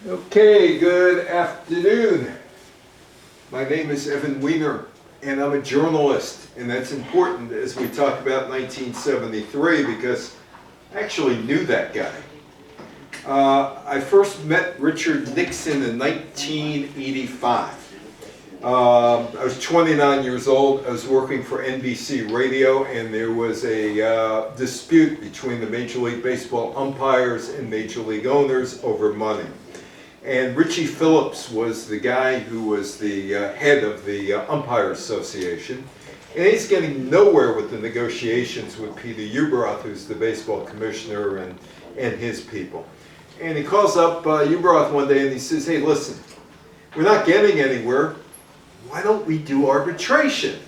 Okay, good afternoon. My name is Evan Weiner, and I'm a journalist, and that's important as we talk about 1973 because I actually knew that guy. I first met Richard Nixon in 1985. I was 29 years old. I was working for NBC Radio, and there was a dispute between the Major League Baseball umpires and Major League owners over money. And Richie Phillips was the guy who was the head of the Umpire Association. And he's getting nowhere with the negotiations with Peter Ueberroth, who's the baseball commissioner, and his people. And he calls up Ueberroth one day and he says, hey, listen, we're not getting anywhere. Why don't we do arbitration?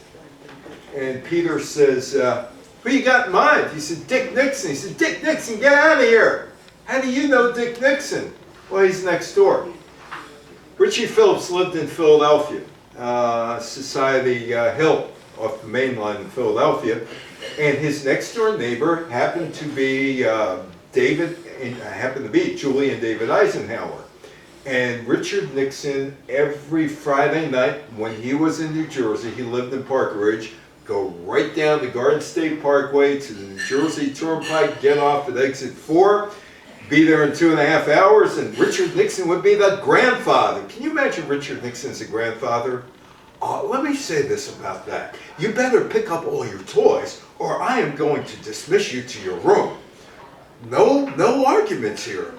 And Peter says, who you got in mind? He said, Dick Nixon. He said, Dick Nixon, get out of here. How do you know Dick Nixon? Well, he's next door. Richie Phillips lived in Philadelphia, Society Hill, off the main line in Philadelphia. And his next door neighbor happened to be Julian David Eisenhower. And Richard Nixon, every Friday night when he was in New Jersey, he lived in Park Ridge, go right down the Garden State Parkway to the New Jersey Turnpike, get off at exit 4, be there in 2.5 hours, and Richard Nixon would be the grandfather. Can you imagine Richard Nixon as a grandfather? Let me say this about that. You better pick up all your toys or I am going to dismiss you to your room. No arguments here.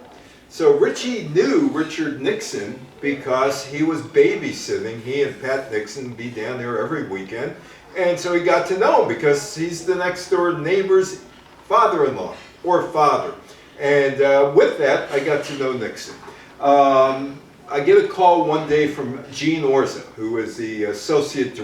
So Richie knew Richard Nixon because he was babysitting. He and Pat Nixon would be down there every weekend. And so he got to know him because he's the next door neighbor's father-in-law or father. And with that, I got to know Nixon. I get a call one day from Gene Orza, who is the executive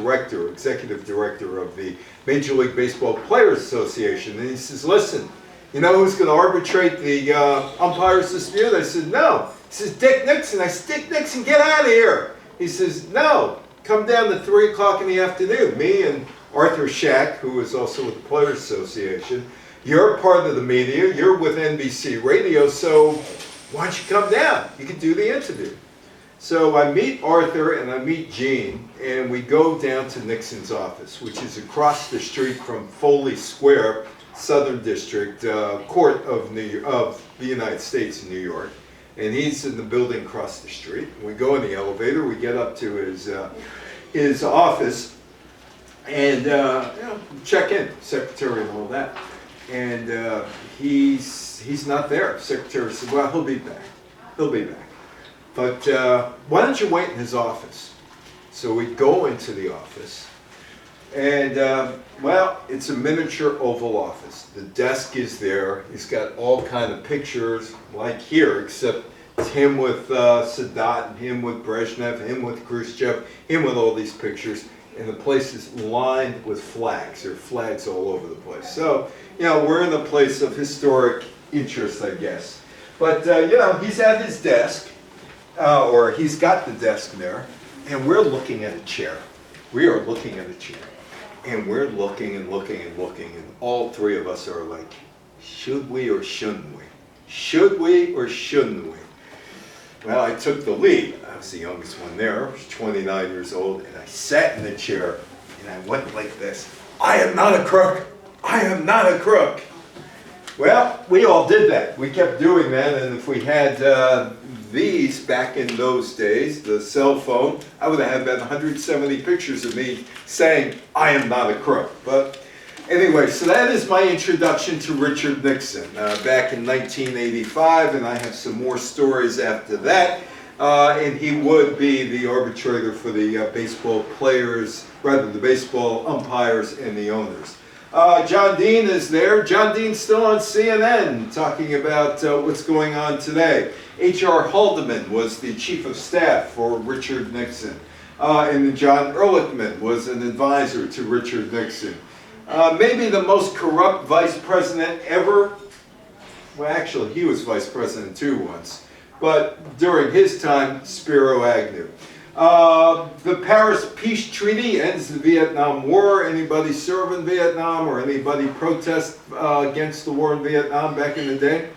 director of the Major League Baseball Players Association. And he says, listen, you know who's going to arbitrate the umpires dispute? I said, no. He says, Dick Nixon. I said, Dick Nixon, get out of here. He says, no, come down to 3 o'clock in the afternoon. Me and Arthur Shack, who is also with the Players Association, you're part of the media, you're with NBC Radio, so why don't you come down? You can do the interview. So I meet Arthur and I meet Gene, and we go down to Nixon's office, which is across the street from Foley Square, Southern District Court of the United States in New York. And he's in the building across the street. We go in the elevator, we get up to his office, and check in, secretary and all that. And he's not there. Secretary said, well, he'll be back. He'll be back. But why don't you wait in his office? So we go into the office. And, well, it's a miniature Oval Office. The desk is there. He's got all kind of pictures like here, except it's him with Sadat, and him with Brezhnev, him with Khrushchev, him with all these pictures. And the place is lined with flags. There are flags all over the place. So, we're in a place of historic interest, I guess. But, he's at his desk, or he's got the desk there, and we're looking at a chair. We are looking at a chair. And we're looking and looking and looking, and all three of us are like, should we or shouldn't we? Should we or shouldn't we? Well, I took the lead. I was the youngest one there. I was 29 years old, and I sat in the chair, and I went like this. I am not a crook. I am not a crook. Well, we all did that. We kept doing that, and if we had these back in those days, the cell phone, I would have had about 170 pictures of me saying, I am not a crook. But anyway, so that is my introduction to Richard Nixon back in 1985, and I have some more stories after that. And he would be the arbitrator for the baseball players, rather the baseball umpires and the owners. John Dean is there. John Dean's still on CNN talking about what's going on today. H.R. Haldeman was the chief of staff for Richard Nixon. And John Ehrlichman was an advisor to Richard Nixon. Maybe the most corrupt vice president ever. Well, actually, he was vice president too once. But during his time, Spiro Agnew. The Paris Peace Treaty ends the Vietnam War. Anybody serve in Vietnam or anybody protest against the war in Vietnam back in the day?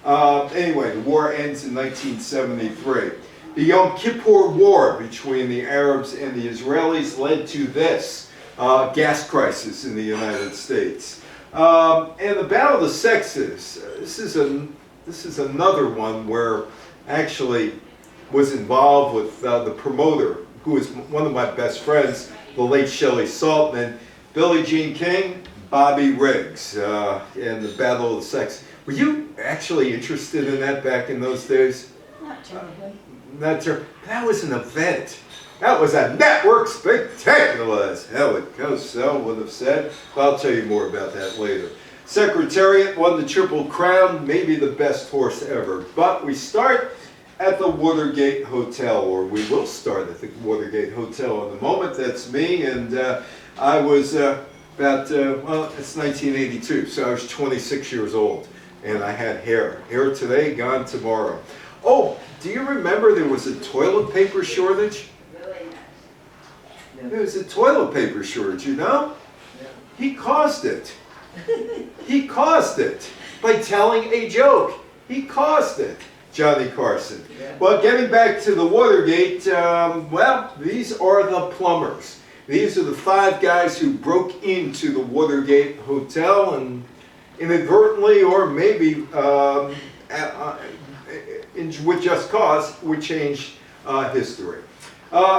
Anyway, the war ends in 1973. The Yom Kippur War between the Arabs and the Israelis led to this gas crisis in the United States. And the Battle of the Sexes, this is another one where actually was involved with the promoter, who is one of my best friends, the late Shelley Saltman, Billie Jean King, Bobby Riggs, and the Battle of the Sexes. Were you actually interested in that back in those days? Not terribly. Not terribly. That was an event. That was a network spectacular, as Helen Cosell would have said. I'll tell you more about that later. Secretariat won the Triple Crown, maybe the best horse ever. But we start at the Watergate Hotel, or we will start at the Watergate Hotel in a moment. That's me, and I was well, it's 1982, so I was 26 years old, and I had hair. Hair today, gone tomorrow. Oh, do you remember there was a toilet paper shortage? There was a toilet paper shortage, you know? He caused it. He caused it by telling a joke. He caused it, Johnny Carson. Well, getting back to the Watergate, well, these are the plumbers. These are the 5 guys who broke into the Watergate Hotel and inadvertently, or maybe with just cause, would change history.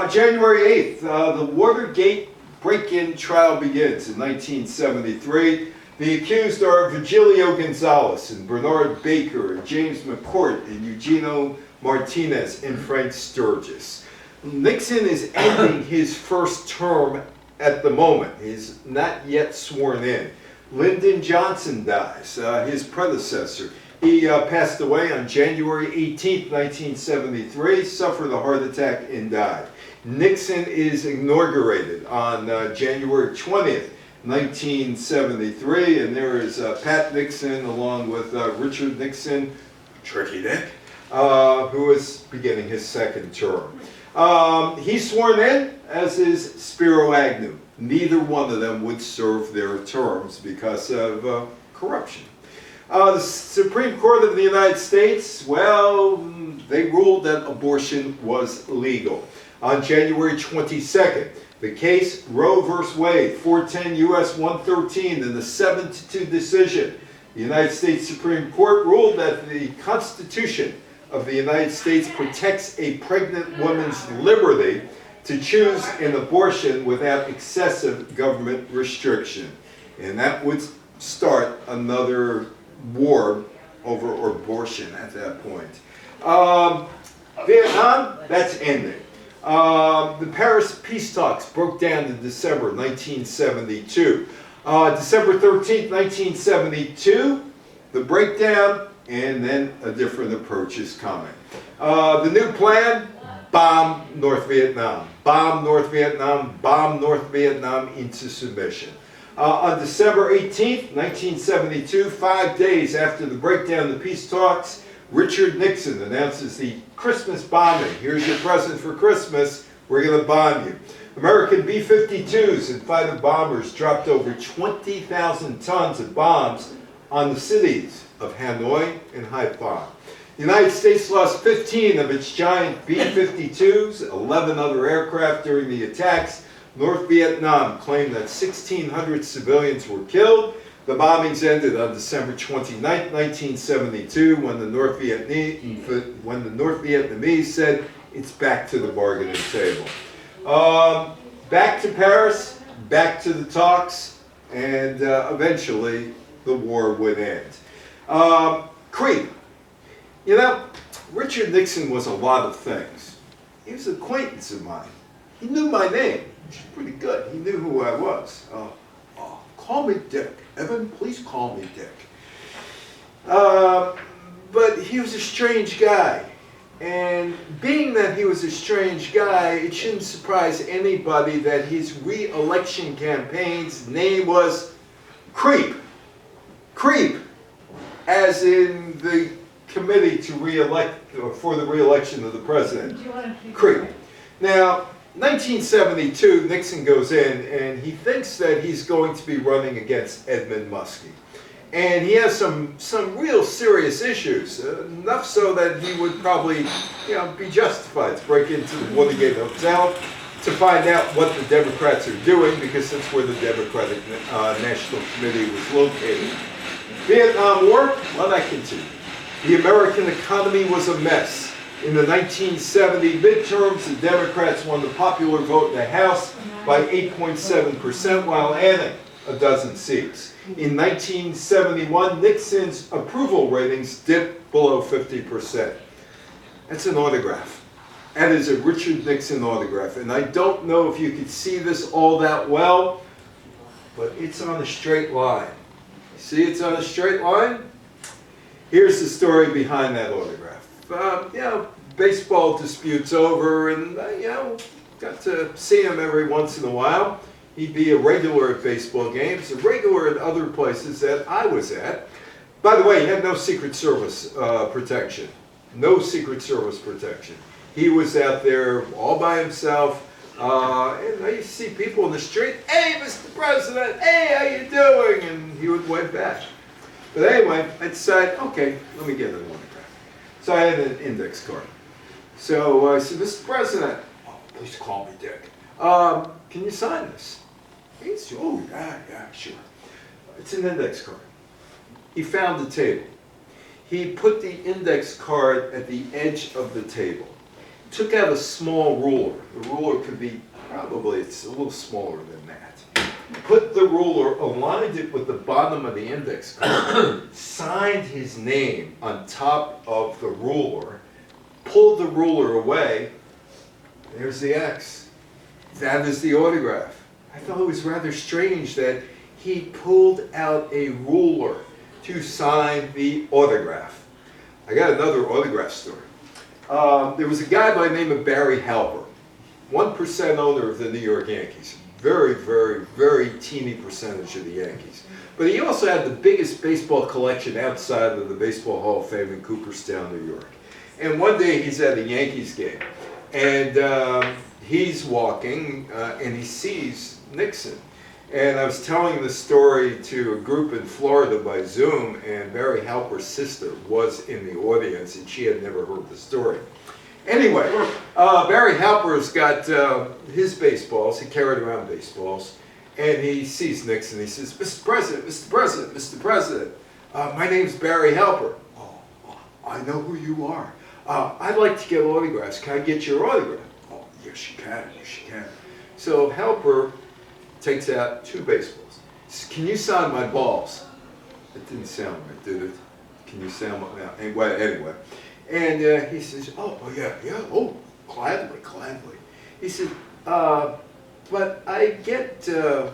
January 8th, the Watergate break-in trial begins in 1973. The accused are Virgilio Gonzalez and Bernard Baker and James McCourt and Eugenio Martinez and Frank Sturgis. Nixon is ending his first term at the moment. He's not yet sworn in. Lyndon Johnson dies, his predecessor. He passed away on January 18th, 1973, suffered a heart attack and died. Nixon is inaugurated on January 20th, 1973, and there is Pat Nixon along with Richard Nixon, Tricky Dick, who is beginning his second term. He's sworn in, as is Spiro Agnew. Neither one of them would serve their terms because of corruption. The Supreme Court of the United States, well, they ruled that abortion was legal. On January 22nd, the case Roe v. Wade, 410 U.S. 113, in the 7-2 decision, the United States Supreme Court ruled that the Constitution of the United States protects a pregnant woman's liberty to choose an abortion without excessive government restriction. And that would start another war over abortion at that point. Vietnam, that's ending. The Paris peace talks broke down in December 1972. December 13th, 1972, the breakdown, and then a different approach is coming. The new plan, bomb North Vietnam. Bomb North Vietnam, bomb North Vietnam into submission. On December 18th, 1972, 5 days after the breakdown of the peace talks, Richard Nixon announces the Christmas bombing. Here's your present for Christmas. We're going to bomb you. American B-52s and fighter bombers dropped over 20,000 tons of bombs on the cities of Hanoi and Haiphong. The United States lost 15 of its giant B-52s, 11 other aircraft during the attacks. North Vietnam claimed that 1,600 civilians were killed. The bombings ended on December 29, 1972, when the North Vietnamese said it's back to the bargaining table. Back to Paris, back to the talks, and eventually the war would end. Creep. You know, Richard Nixon was a lot of things. He was an acquaintance of mine. He knew my name, which is pretty good. He knew who I was. Call me Dick. Evan, please call me Dick. But he was a strange guy. And being that he was a strange guy, it shouldn't surprise anybody that his re-election campaign's name was Creep. Creep, as in the committee to re-elect, or for the re-election of the president. Creep. Now, 1972, Nixon goes in and he thinks that he's going to be running against Edmund Muskie. And he has some real serious issues, enough so that he would probably, be justified to break into the Watergate Hotel to find out what the Democrats are doing, because that's where the Democratic National Committee was located. Vietnam War, well, that continued. The American economy was a mess. In the 1970 midterms, the Democrats won the popular vote in the House by 8.7%, while adding a dozen seats. In 1971, Nixon's approval ratings dipped below 50%. That's an autograph. That is a Richard Nixon autograph. And I don't know if you could see this all that well, but it's on a straight line. See, it's on a straight line? Here's the story behind that autograph. Baseball disputes over, and got to see him every once in a while. He'd be a regular at baseball games, a regular at other places that I was at. By the way, he had no Secret Service protection. No Secret Service protection. He was out there all by himself. And I used to see people in the street, "Hey, Mr. President, hey, how you doing?" And he would wave back. But anyway, I decided, okay, let me get an autograph. So I had an index card. So I said, "Mr. President," "Oh, please call me Dick. Can you sign this?" He said, "Oh, yeah, sure." It's an index card. He found the table. He put the index card at the edge of the table. Took out a small ruler. The ruler could be, probably it's a little smaller than that. Put the ruler, aligned it with the bottom of the index card, signed his name on top of the ruler, pulled the ruler away, there's the X. That is the autograph. I thought it was rather strange that he pulled out a ruler to sign the autograph. I got another autograph story. There was a guy by the name of Barry Halper, 1% owner of the New York Yankees. Very, very, very teeny percentage of the Yankees. But he also had the biggest baseball collection outside of the Baseball Hall of Fame in Cooperstown, New York. And one day he's at a Yankees game, and he's walking, and he sees Nixon. And I was telling this story to a group in Florida by Zoom, and Barry Halper's sister was in the audience, and she had never heard the story. Anyway, Barry Halper's got his baseballs. He carried around baseballs, and he sees Nixon. He says, "Mr. President, Mr. President, Mr. President, my name's Barry Halper." "Oh, I know who you are. I'd like to get autographs. Can I get your autograph?" "Oh, yes, you can. Yes, you can." So Halper takes out 2 baseballs. He says, "Can you sign my balls?" It didn't sound right, did it? Can you sign my... Anyway. And he says, oh, yeah, oh, gladly. He said, but I get a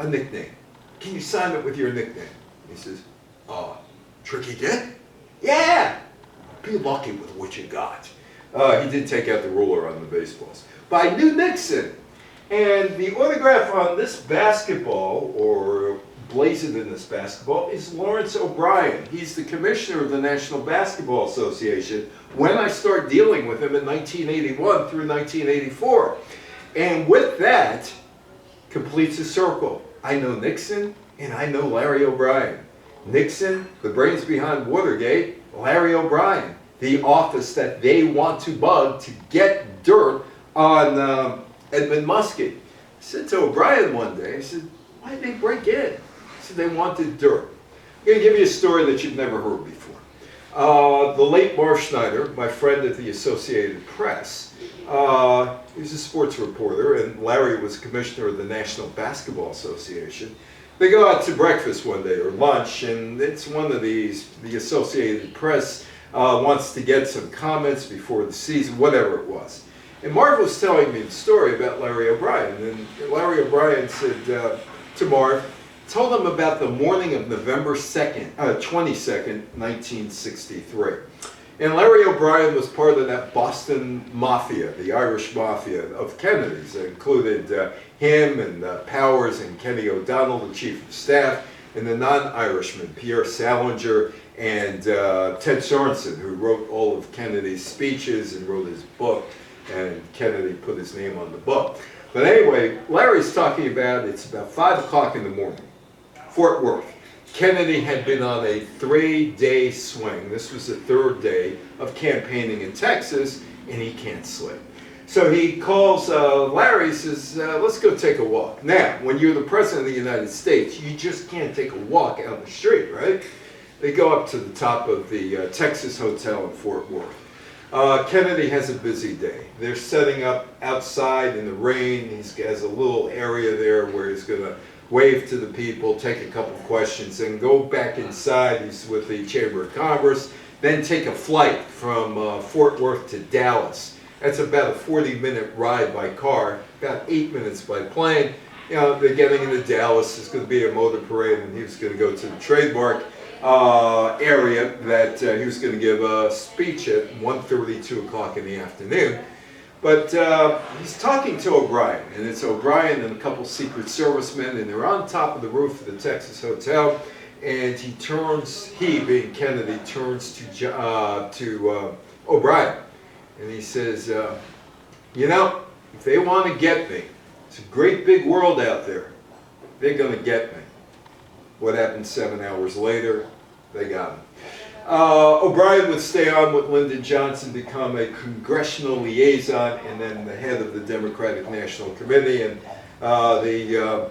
nickname. Can you sign it with your nickname? He says, Tricky Dick? Yeah! Be lucky with what you got. He did take out the ruler on the baseballs. But I knew Nixon. And the autograph on this basketball, or blazoned in this basketball, is Lawrence O'Brien. He's the commissioner of the National Basketball Association when I start dealing with him in 1981 through 1984. And with that, completes a circle. I know Nixon, and I know Larry O'Brien. Nixon, the brains behind Watergate; Larry O'Brien, the office that they want to bug to get dirt on Edmund Muskie. I said to O'Brien one day, I said, why did they break in? He said, they wanted dirt. I'm going to give you a story that you've never heard before. The late Marv Schneider, my friend at the Associated Press, he was a sports reporter, and Larry was commissioner of the National Basketball Association. They go out to breakfast one day, or lunch, and it's one of these, the Associated Press wants to get some comments before the season, whatever it was. And Marv was telling me the story about Larry O'Brien, and Larry O'Brien said to Marv, told him about the morning of November 22nd, 1963. And Larry O'Brien was part of that Boston Mafia, the Irish Mafia of Kennedy's. It included him and Powers and Kenny O'Donnell, the chief of staff, and the non-Irishmen, Pierre Salinger and Ted Sorensen, who wrote all of Kennedy's speeches and wrote his book, and Kennedy put his name on the book. But anyway, Larry's talking about, it's about 5 o'clock in the morning, Fort Worth. Kennedy had been on a 3-day swing. This was the third day of campaigning in Texas, and he can't sleep. So he calls Larry, says, let's go take a walk. Now, when you're the president of the United States, you just can't take a walk out the street, right? They go up to the top of the Texas Hotel in Fort Worth. Kennedy has a busy day. They're setting up outside in the rain. He has a little area there where he's going to wave to the people, take a couple questions, and go back inside. He's with the Chamber of Commerce, then take a flight from Fort Worth to Dallas. That's about a 40-minute ride by car, about 8 minutes by plane. You know, they're getting into Dallas. There's going to be a motor parade, and he was going to go to the trademark area that he was going to give a speech at 1:30, 2 o'clock in the afternoon. But he's talking to O'Brien, and it's O'Brien and a couple Secret Servicemen, and they're on top of the roof of the Texas Hotel, and he being Kennedy, turns to O'Brien, and he says, you know, if they want to get me, it's a great big world out there, they're going to get me. What happened 7 hours later? They got him. O'Brien would stay on with Lyndon Johnson, become a congressional liaison, and then the head of the Democratic National Committee and the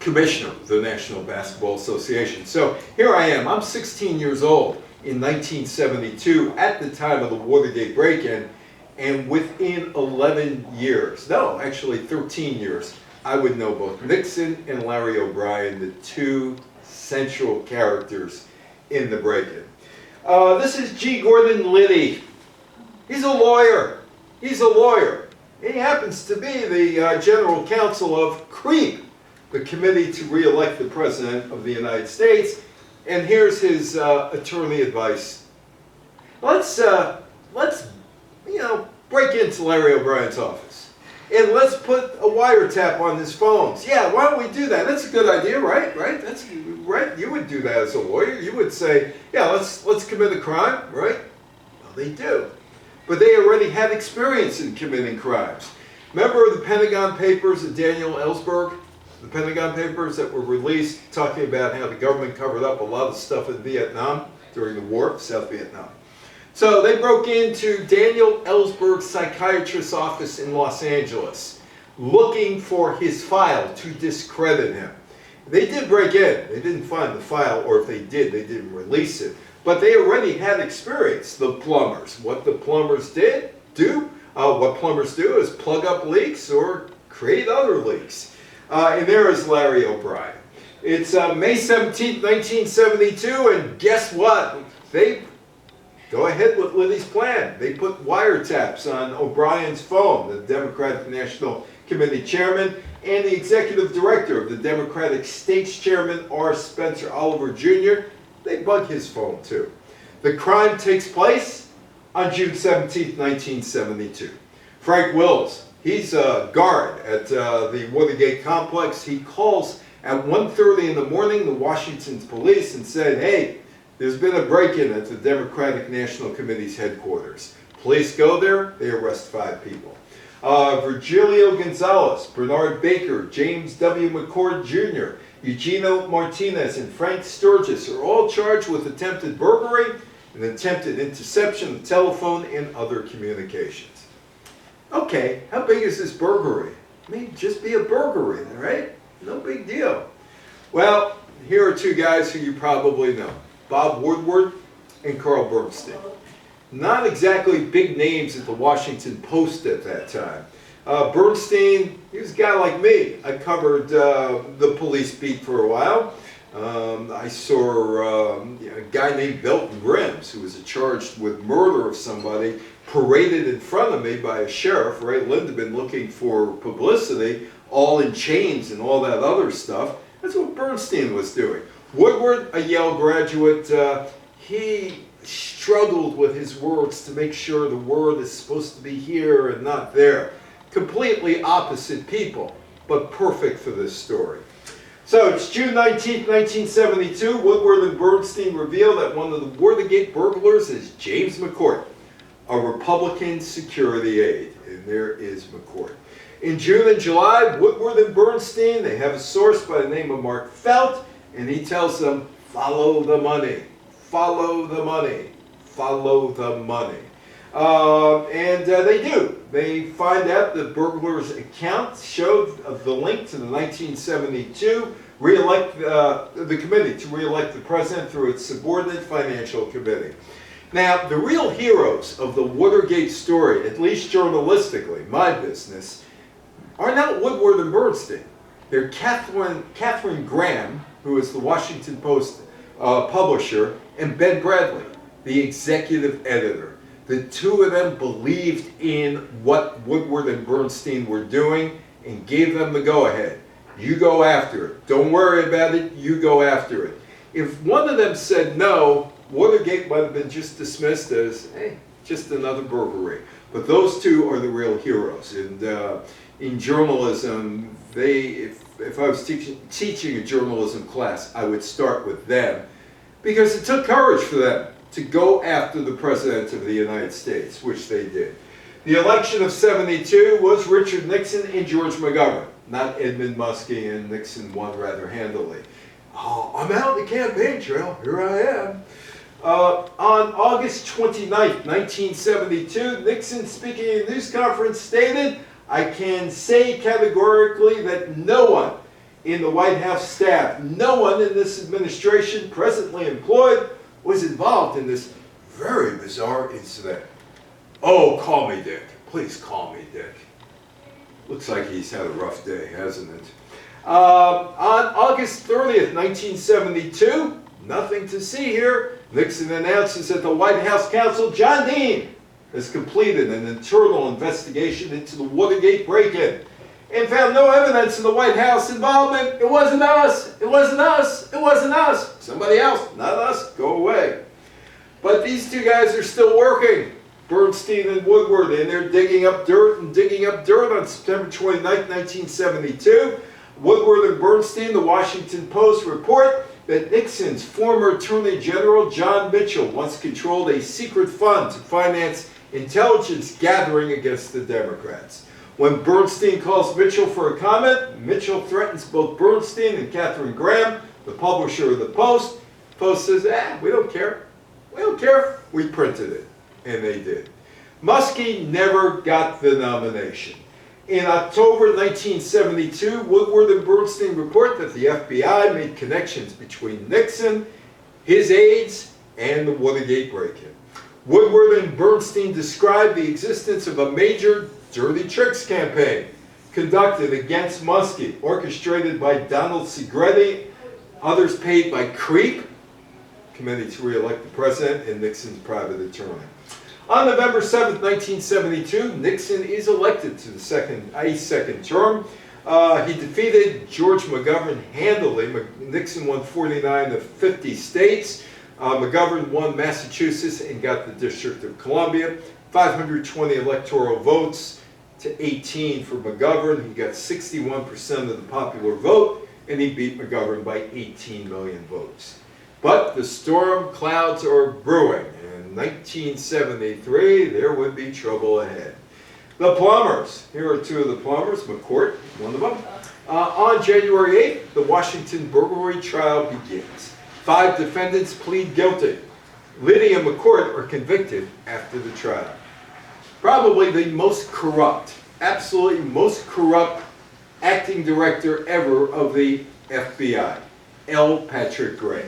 commissioner of the National Basketball Association. So here I am. I'm 16 years old in 1972 at the time of the Watergate break-in, and within 11 years, no, actually 13 years, I would know both Nixon and Larry O'Brien, the two central characters in the break-in. This is G. Gordon Liddy. He's a lawyer. He's a lawyer. He happens to be the general counsel of CREEP, the Committee to Re-elect the President of the United States. And here's his attorney advice. Let's break into Larry O'Brien's office. And let's put a wiretap on his phones. Yeah, why don't we do that? That's a good idea, right? That's right. You would do that as a lawyer. You would say, yeah, let's commit a crime, right? Well, they do. But they already had experience in committing crimes. Remember the Pentagon Papers of Daniel Ellsberg? The Pentagon Papers that were released talking about how the government covered up a lot of stuff in Vietnam during the war, South Vietnam. So they broke into Daniel Ellsberg's psychiatrist's office in Los Angeles, looking for his file to discredit him. They did break in. They didn't find the file, or if they did, they didn't release it. But they already had experience, the plumbers. What the plumbers what plumbers do is plug up leaks or create other leaks. And there is Larry O'Brien. It's May 17th, 1972, and guess what? They go ahead with Liddy's plan. They put wiretaps on O'Brien's phone, the Democratic National Committee chairman, and the executive director of the Democratic States Chairman, R. Spencer Oliver Jr. They bug his phone too. The crime takes place on June 17, 1972. Frank Wills, he's a guard at the Watergate complex. He calls at 1:30 in the morning the Washington police and said, hey, there's been a break-in at the Democratic National Committee's headquarters. Police go there, they arrest 5 people. Virgilio Gonzalez, Bernard Baker, James W. McCord Jr., Eugenio Martinez, and Frank Sturgis are all charged with attempted burglary and attempted interception of telephone and other communications. Okay, how big is this burglary? I mean, just be a burglary, right? No big deal. Well, here are 2 guys who you probably know, Bob Woodward and Carl Bernstein. Not exactly big names at the Washington Post at that time. Bernstein, he was a guy like me. I covered the police beat for a while. I saw a guy named Belton Grims, who was charged with murder of somebody, paraded in front of me by a sheriff, Ray Lindeman, looking for publicity, all in chains and all that other stuff. That's what Bernstein was doing. Woodward, a Yale graduate, he struggled with his words to make sure the word is supposed to be here and not there. Completely opposite people, but perfect for this story. So it's June 19, 1972. Woodward and Bernstein reveal that one of the Watergate burglars is James McCord, a Republican security aide. And there is McCord. In June and July, Woodward and Bernstein, they have a source by the name of Mark Felt, and he tells them, follow the money, follow the money, follow the money. And they do. They find out the burglar's account showed the link to the 1972 the committee to re-elect the president through its subordinate financial committee. Now, the real heroes of the Watergate story, at least journalistically, my business, are not Woodward and Bernstein. They're Katharine Graham, who is the Washington Post publisher, and Ben Bradley, the executive editor. The two of them believed in what Woodward and Bernstein were doing and gave them the go-ahead. You go after it. Don't worry about it. You go after it. If one of them said no, Watergate might have been just dismissed as, hey, just another burglary. But those two are the real heroes. And in journalism, if I was teaching a journalism class, I would start with them because it took courage for them to go after the President of the United States, which they did. The election of '72 was Richard Nixon and George McGovern, not Edmund Muskie, and Nixon won rather handily. Oh, I'm out on the campaign trail. Here I am. On August 29th, 1972, Nixon, speaking at a news conference, stated, I can say categorically that no one in the White House staff, no one in this administration presently employed was involved in this very bizarre incident. Oh, call me Dick. Please call me Dick. Looks like he's had a rough day, hasn't it? On August 30th, 1972, nothing to see here, Nixon announces that the White House counsel, John Dean, has completed an internal investigation into the Watergate break-in and found no evidence of the White House involvement. It wasn't us. It wasn't us. It wasn't us. Somebody else, not us. Go away. But these two guys are still working, Bernstein and Woodward, and they're digging up dirt and digging up dirt on September 29, 1972. Woodward and Bernstein, the Washington Post, report that Nixon's former Attorney General John Mitchell once controlled a secret fund to finance intelligence gathering against the Democrats. When Bernstein calls Mitchell for a comment, Mitchell threatens both Bernstein and Katharine Graham, the publisher of the Post. Post says, we don't care. We don't care. We printed it. And they did. Muskie never got the nomination. In October 1972, Woodward and Bernstein report that the FBI made connections between Nixon, his aides, and the Watergate break-in. Woodward and Bernstein described the existence of a major dirty tricks campaign conducted against Muskie, orchestrated by Donald Segretti, others paid by CREEP, Committee to Re-elect the President, and Nixon's private attorney. On November 7, 1972, Nixon is elected to a second term. He defeated George McGovern handily. Nixon won 49 of 50 states. McGovern won Massachusetts and got the District of Columbia. 520 electoral votes to 18 for McGovern. He got 61% of the popular vote, and he beat McGovern by 18 million votes. But the storm clouds are brewing. In 1973, there would be trouble ahead. The Plumbers. Here are two of the Plumbers. McCourt, one of them. On January 8th, the Washington burglary trial begins. 5 defendants plead guilty. Liddy and McCourt are convicted after the trial. Probably the most corrupt, absolutely most corrupt acting director ever of the FBI, L. Patrick Gray.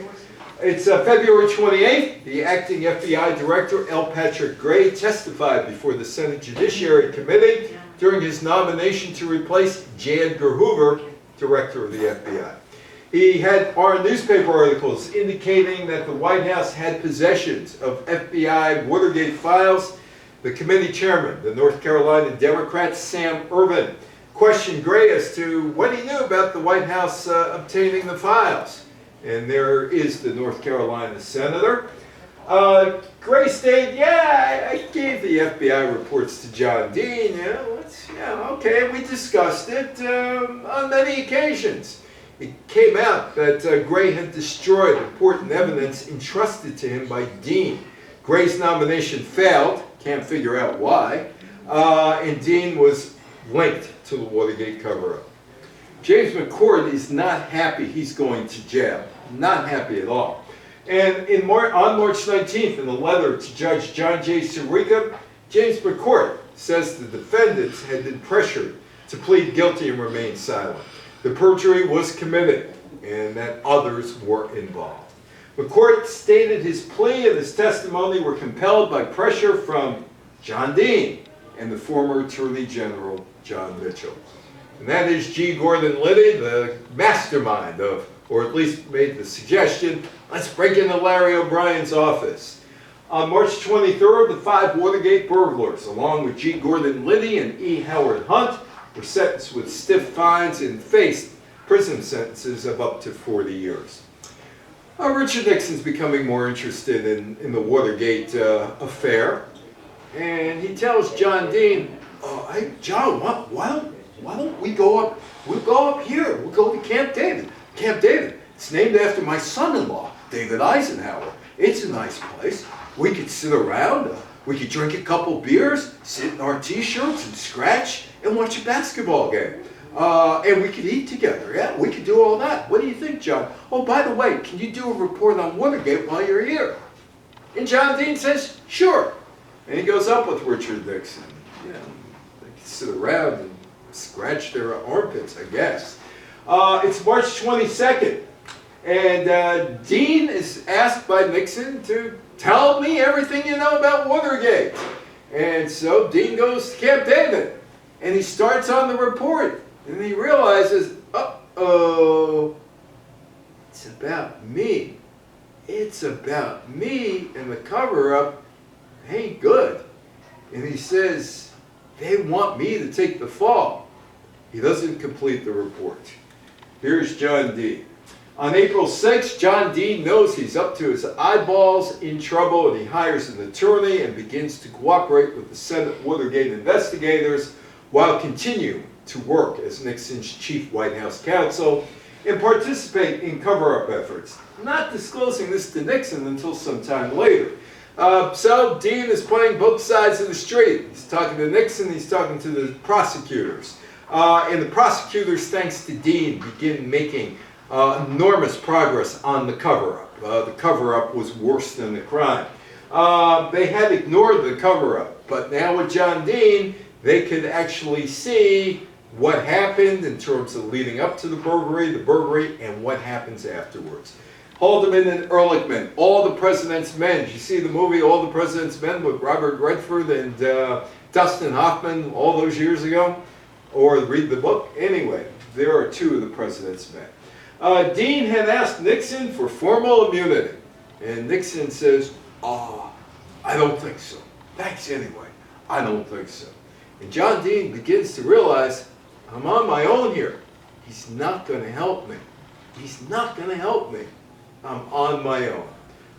It's February 28th. The acting FBI director, L. Patrick Gray, testified before the Senate Judiciary Committee during his nomination to replace J. Edgar Hoover, director of the FBI. He had newspaper articles indicating that the White House had possessions of FBI Watergate files. The committee chairman, the North Carolina Democrat Sam Ervin, questioned Gray as to what he knew about the White House obtaining the files. And there is the North Carolina senator. Gray stated, I gave the FBI reports to John Dean. Okay, we discussed it on many occasions. It came out that Gray had destroyed important evidence entrusted to him by Dean. Gray's nomination failed, can't figure out why, and Dean was linked to the Watergate cover-up. James McCord is not happy he's going to jail. not happy at all. And on March 19th, in a letter to Judge John J. Sirica, James McCourt says the defendants had been pressured to plead guilty and remain silent. The perjury was committed and that others were involved. McCourt stated his plea and his testimony were compelled by pressure from John Dean and the former Attorney General John Mitchell. And that is G. Gordon Liddy, the mastermind of, or at least made the suggestion, let's break into Larry O'Brien's office. On March 23rd, the 5 Watergate burglars, along with G. Gordon Liddy and E. Howard Hunt, were sentenced with stiff fines and faced prison sentences of up to 40 years. Richard Nixon's becoming more interested in the Watergate affair, and he tells John Dean, hey, John, why don't we go up? We'll go up here. We'll go to Camp David. Camp David. It's named after my son-in-law, David Eisenhower. It's a nice place. We could sit around. We could drink a couple beers, sit in our T-shirts and scratch and watch a basketball game. And we could eat together. Yeah, we could do all that. What do you think, John? Oh, by the way, can you do a report on Watergate while you're here? And John Dean says, sure. And he goes up with Richard Nixon. You know, they can sit around and scratch their armpits, I guess. It's March 22nd, and Dean is asked by Nixon to tell me everything you know about Watergate. And so Dean goes to Camp David, and he starts on the report, and he realizes, uh-oh, it's about me. It's about me, and the cover-up ain't good. And he says, they want me to take the fall. He doesn't complete the report. Here's John Dean. On April 6th, John Dean knows he's up to his eyeballs in trouble, and he hires an attorney and begins to cooperate with the Senate Watergate investigators while continuing to work as Nixon's chief White House counsel and participate in cover-up efforts, not disclosing this to Nixon until some time later. So Dean is playing both sides of the street. He's talking to Nixon, he's talking to the prosecutors. And the prosecutors, thanks to Dean, begin making enormous progress on the cover-up. The cover-up was worse than the crime. They had ignored the cover-up, but now with John Dean, they could actually see what happened in terms of leading up to the burglary, and what happens afterwards. Haldeman and Ehrlichman, All the President's Men. Did you see the movie All the President's Men with Robert Redford and Dustin Hoffman all those years ago? Or read the book? Anyway, there are 2 of the President's Men. Dean had asked Nixon for formal immunity, and Nixon says, I don't think so. Thanks anyway. I don't think so. And John Dean begins to realize, I'm on my own here. He's not going to help me. He's not going to help me. I'm on my own.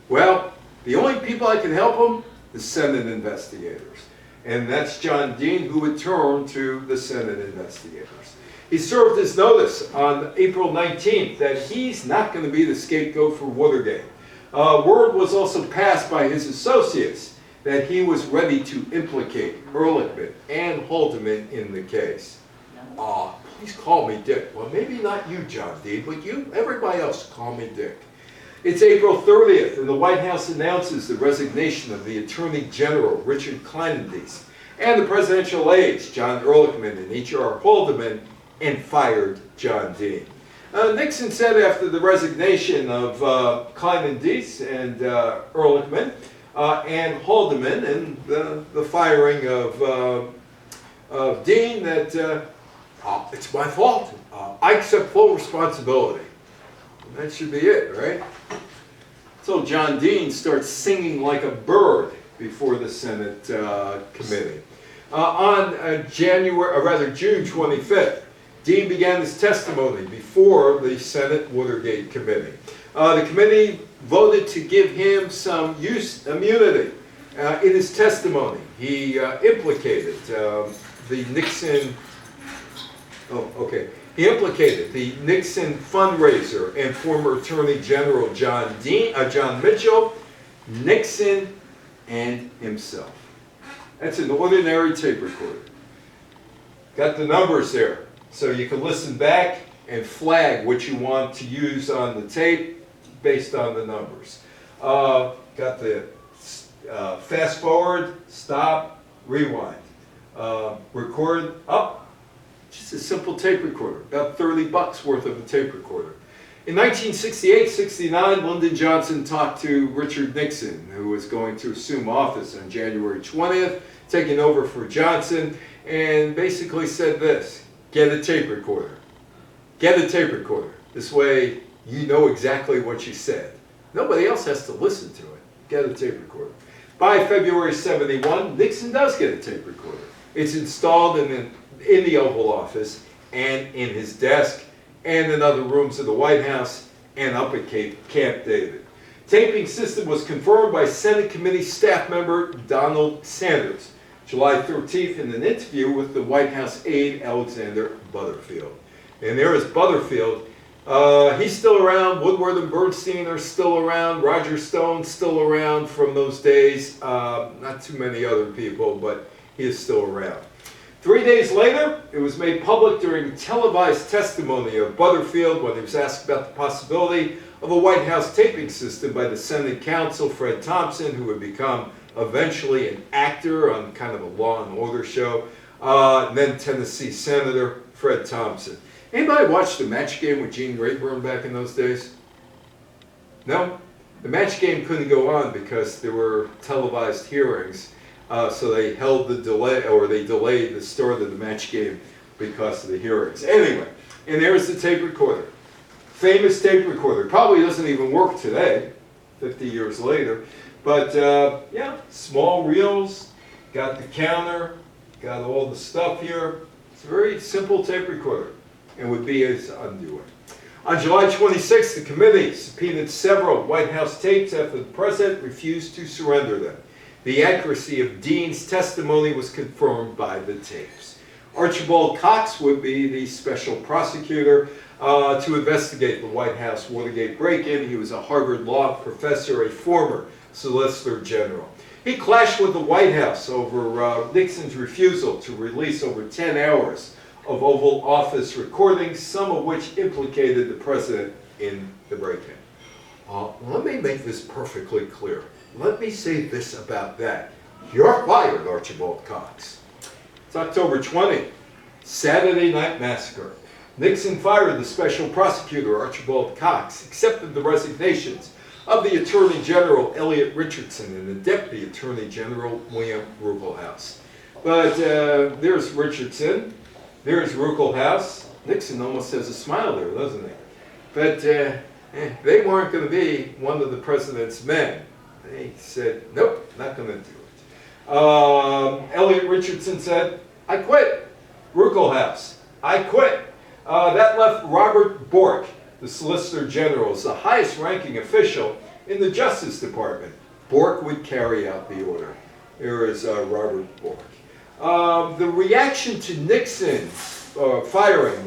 Well, the only people I can help him, the Senate investigators. And that's John Dean, who would turn to the Senate investigators. He served his notice on April 19th that he's not going to be the scapegoat for Watergate. Word was also passed by his associates that he was ready to implicate Ehrlichman and Haldeman in the case. Please call me Dick. Well, maybe not you, John Dean, but you, everybody else, call me Dick. It's April 30th, and the White House announces the resignation of the Attorney General, Richard Kleindienst, and the presidential aides, John Ehrlichman and H.R. Haldeman, and fired John Dean. Nixon said after the resignation of Kleindienst and Ehrlichman and Haldeman and the firing of Dean that it's my fault. I accept full responsibility. And that should be it, right? So John Dean starts singing like a bird before the Senate committee. On June 25th, Dean began his testimony before the Senate Watergate Committee. The committee voted to give him some immunity. In his testimony, he implicated the Nixon. He implicated the Nixon fundraiser and former Attorney General John Mitchell, Nixon, and himself. That's an ordinary tape recorder. Got the numbers there, so you can listen back and flag what you want to use on the tape. based on the numbers. Got the fast forward, stop, rewind, record, up. Just a simple tape recorder, about $30 worth of a tape recorder. In 1968-69, Lyndon Johnson talked to Richard Nixon, who was going to assume office on January 20th, taking over for Johnson, and basically said this: get a tape recorder. Get a tape recorder. This way you know exactly what you said. Nobody else has to listen to it. Get a tape recorder. By February 71, Nixon does get a tape recorder. It's installed in the Oval Office and in his desk and in other rooms of the White House and up at Camp David. Taping system was confirmed by Senate Committee staff member Donald Sanders, July 13th, in an interview with the White House aide Alexander Butterfield. And there is Butterfield. He's still around. Woodward and Bernstein are still around. Roger Stone still around from those days. Not too many other people, but he is still around. 3 days later, it was made public during televised testimony of Butterfield when he was asked about the possibility of a White House taping system by the Senate counsel, Fred Thompson, who would become eventually an actor on kind of a Law and Order show, and then Tennessee Senator Fred Thompson. Anybody watch the Match Game with Gene Rayburn back in those days? No? The Match Game couldn't go on because there were televised hearings. So they held the delay, or they delayed the start of the Match Game because of the hearings. Anyway, and there's the tape recorder. Famous tape recorder. Probably doesn't even work today, 50 years later. But yeah, small reels, got the counter, got all the stuff here. It's a very simple tape recorder, and would be his undoing. On July 26th, the committee subpoenaed several White House tapes after the president refused to surrender them. The accuracy of Dean's testimony was confirmed by the tapes. Archibald Cox would be the special prosecutor to investigate the White House Watergate break-in. He was a Harvard Law professor, a former Solicitor General. He clashed with the White House over Nixon's refusal to release over 10 hours of Oval Office recordings, some of which implicated the president in the break-in. Let me make this perfectly clear. Let me say this about that. You're fired, Archibald Cox. It's October 20, Saturday Night Massacre. Nixon fired the special prosecutor, Archibald Cox, accepted the resignations of the Attorney General, Elliot Richardson, and the Deputy Attorney General, William Ruckelshaus. But there's Richardson, there's Ruckelshaus. Nixon almost has a smile there, doesn't he? But they weren't going to be one of the president's men. They said, nope, not going to do it. Elliot Richardson said, I quit. Ruckelshaus, I quit. That left Robert Bork, the Solicitor General, as the highest ranking official in the Justice Department. Bork would carry out the order. There is Robert Bork. The reaction to Nixon firing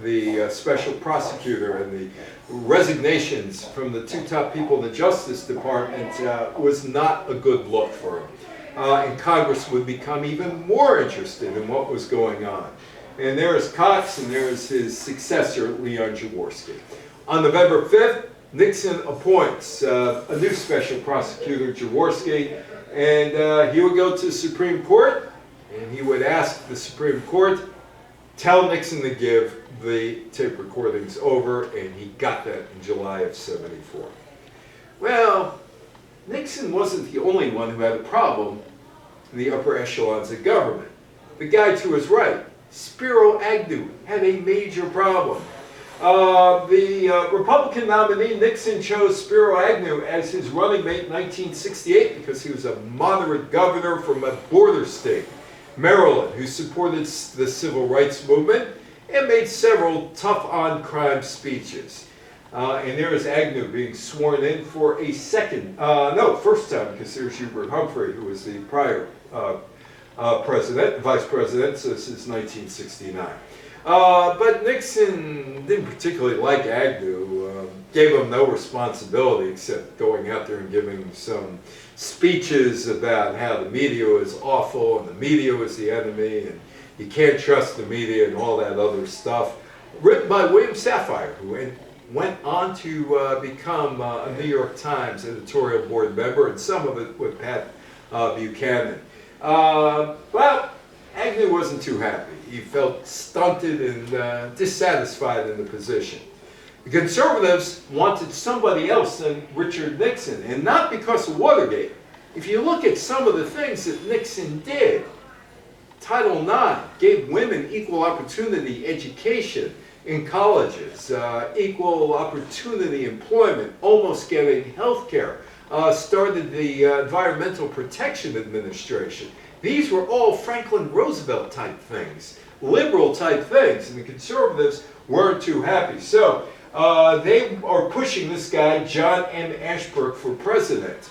the special prosecutor and the resignations from the two top people in the Justice Department was not a good look for him. And Congress would become even more interested in what was going on. And there is Cox, and there is his successor, Leon Jaworski. On November 5th, Nixon appoints a new special prosecutor, Jaworski, and he would go to the Supreme Court, and he would ask the Supreme Court, tell Nixon to give the tape recordings over, and he got that in July of '74. Well, Nixon wasn't the only one who had a problem in the upper echelons of government. The guy to his right, Spiro Agnew, had a major problem. The Republican nominee, Nixon, chose Spiro Agnew as his running mate in 1968 because he was a moderate governor from a border state, Maryland, who supported the civil rights movement and made several tough-on-crime speeches. And there is Agnew being sworn in for a first time, because there's Hubert Humphrey, who was the prior vice president, so this is 1969. But Nixon didn't particularly like Agnew, gave him no responsibility except going out there and giving some speeches about how the media was awful and the media was the enemy and you can't trust the media and all that other stuff, written by William Safire, who went on to become a New York Times editorial board member, and some of it with Pat Buchanan. Well, Agnew wasn't too happy. He felt stunted and dissatisfied in the position. The Conservatives wanted somebody else than Richard Nixon, and not because of Watergate. If you look at some of the things that Nixon did, Title IX gave women equal opportunity education in colleges, equal opportunity employment, almost getting health care, started the Environmental Protection Administration. These were all Franklin Roosevelt type things, liberal type things, and the Conservatives weren't too happy. So they are pushing this guy, John M. Ashbrook, for president.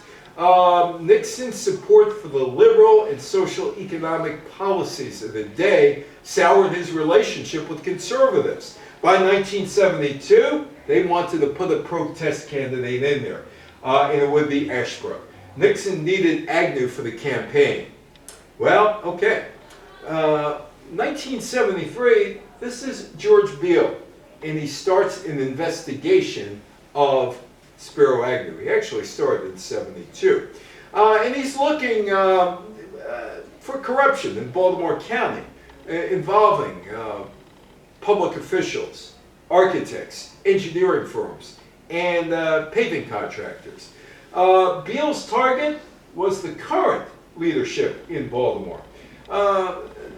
Nixon's support for the liberal and social economic policies of the day soured his relationship with conservatives. By 1972, they wanted to put a protest candidate in there, and it would be Ashbrook. Nixon needed Agnew for the campaign. Well, okay. 1973, this is George Beall, and he starts an investigation of Spiro Agnew. He actually started in 72. And he's looking for corruption in Baltimore County involving public officials, architects, engineering firms, and paving contractors. Beall's target was the current leadership in Baltimore.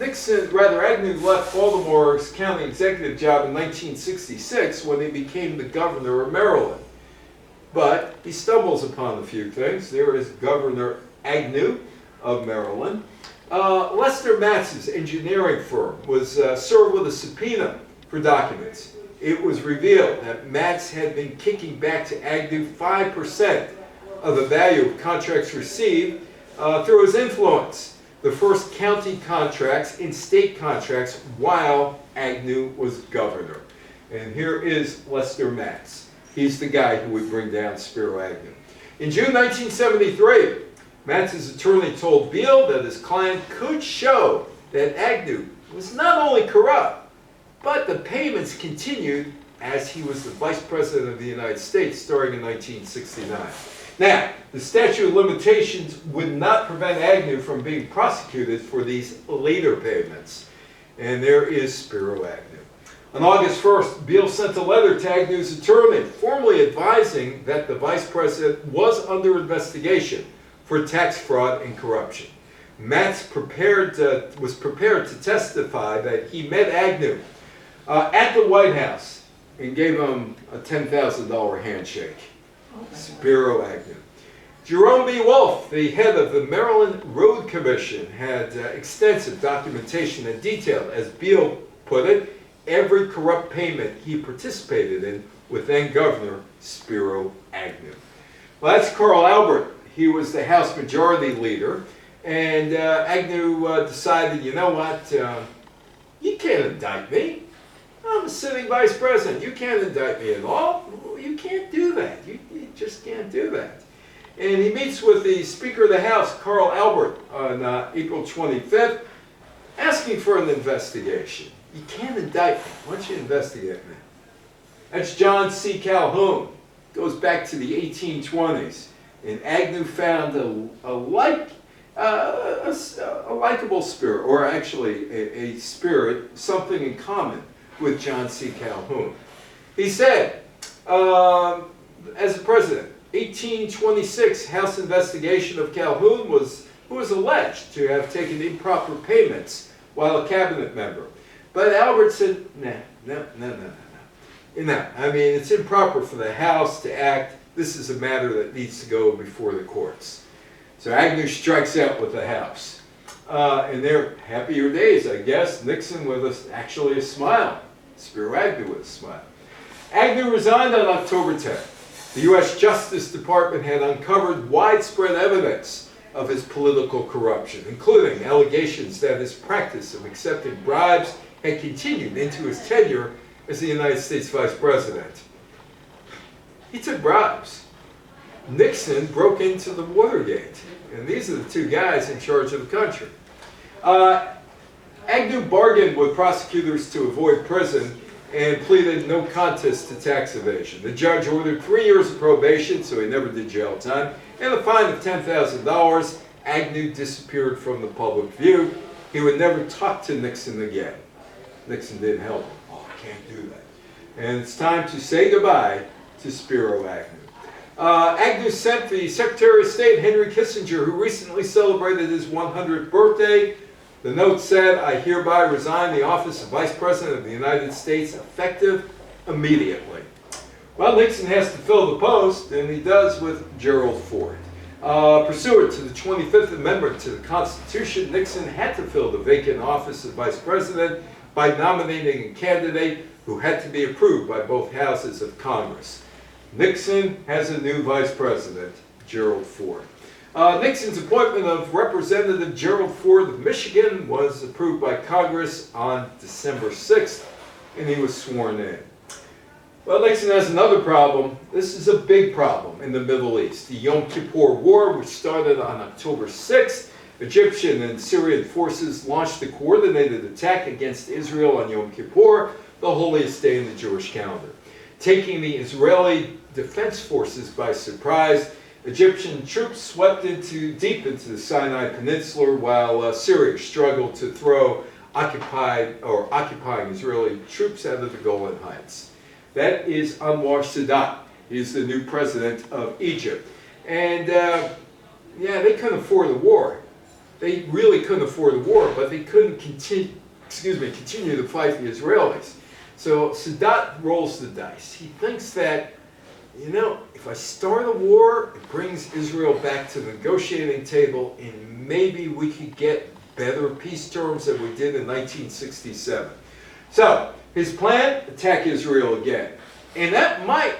Agnew left Baltimore's county executive job in 1966 when he became the governor of Maryland. But he stumbles upon a few things. There is Governor Agnew of Maryland. Lester Matz's engineering firm was served with a subpoena for documents. It was revealed that Matz had been kicking back to Agnew 5% of the value of contracts received through his influence. The first county contracts and state contracts while Agnew was governor. And here is Lester Matz. He's the guy who would bring down Spiro Agnew. In June 1973, Matz's attorney told Beall that his client could show that Agnew was not only corrupt, but the payments continued as he was the Vice President of the United States starting in 1969. Now, the statute of limitations would not prevent Agnew from being prosecuted for these later payments. And there is Spiro Agnew. On August 1st, Beall sent a letter to Agnew's attorney, formally advising that the vice president was under investigation for tax fraud and corruption. Matz was prepared to testify that he met Agnew at the White House and gave him a $10,000 handshake. Spiro Agnew. Jerome B. Wolfe, the head of the Maryland Road Commission, had extensive documentation and detail, as Beall put it, every corrupt payment he participated in with then-Governor Spiro Agnew. Well, that's Carl Albert. He was the House Majority Leader, and Agnew decided, you know what, you can't indict me. I'm a sitting vice president. You can't indict me at all. You can't do that. You just can't do that. And he meets with the Speaker of the House, Carl Albert, on April 25th, asking for an investigation. You can't indict me. Why don't you investigate me? That's John C. Calhoun. Goes back to the 1820s. And Agnew found a likable spirit, or actually a spirit, something in common with John C. Calhoun. He said, as a president, 1826 House investigation of Calhoun who was alleged to have taken improper payments while a cabinet member. But Albert said, no. I mean, it's improper for the House to act. This is a matter that needs to go before the courts. So Agnew strikes out with the House. And they're happier days, I guess. Nixon with actually a smile. Spiro Agnew with a smile. Agnew resigned on October 10th. The U.S. Justice Department had uncovered widespread evidence of his political corruption, including allegations that his practice of accepting bribes had continued into his tenure as the United States Vice President. He took bribes. Nixon broke into the Watergate, and these are the two guys in charge of the country. Agnew bargained with prosecutors to avoid prison, and pleaded no contest to tax evasion. The judge ordered 3 years of probation, so he never did jail time, and a fine of $10,000. Agnew disappeared from the public view. He would never talk to Nixon again. Nixon didn't help him. Oh, I can't do that. And it's time to say goodbye to Spiro Agnew. Agnew sent the Secretary of State, Henry Kissinger, who recently celebrated his 100th birthday. The note said, "I hereby resign the office of Vice President of the United States effective immediately." Well, Nixon has to fill the post, and he does with Gerald Ford. Pursuant to the 25th Amendment to the Constitution, Nixon had to fill the vacant office of Vice President by nominating a candidate who had to be approved by both houses of Congress. Nixon has a new Vice President, Gerald Ford. Nixon's appointment of Representative Gerald Ford of Michigan was approved by Congress on December 6th, and he was sworn in. Well, Nixon has another problem. This is a big problem in the Middle East. The Yom Kippur War, which started on October 6th, Egyptian and Syrian forces launched a coordinated attack against Israel on Yom Kippur, the holiest day in the Jewish calendar. Taking the Israeli Defense Forces by surprise, Egyptian troops swept deep into the Sinai Peninsula while Syria struggled to throw occupying Israeli troops out of the Golan Heights. That is Anwar Sadat. He's the new president of Egypt. And they couldn't afford the war. They really couldn't afford the war, but they couldn't continue to fight the Israelis. So Sadat rolls the dice. He thinks that, if I start a war, it brings Israel back to the negotiating table, and maybe we could get better peace terms than we did in 1967. So his plan: attack Israel again, and that might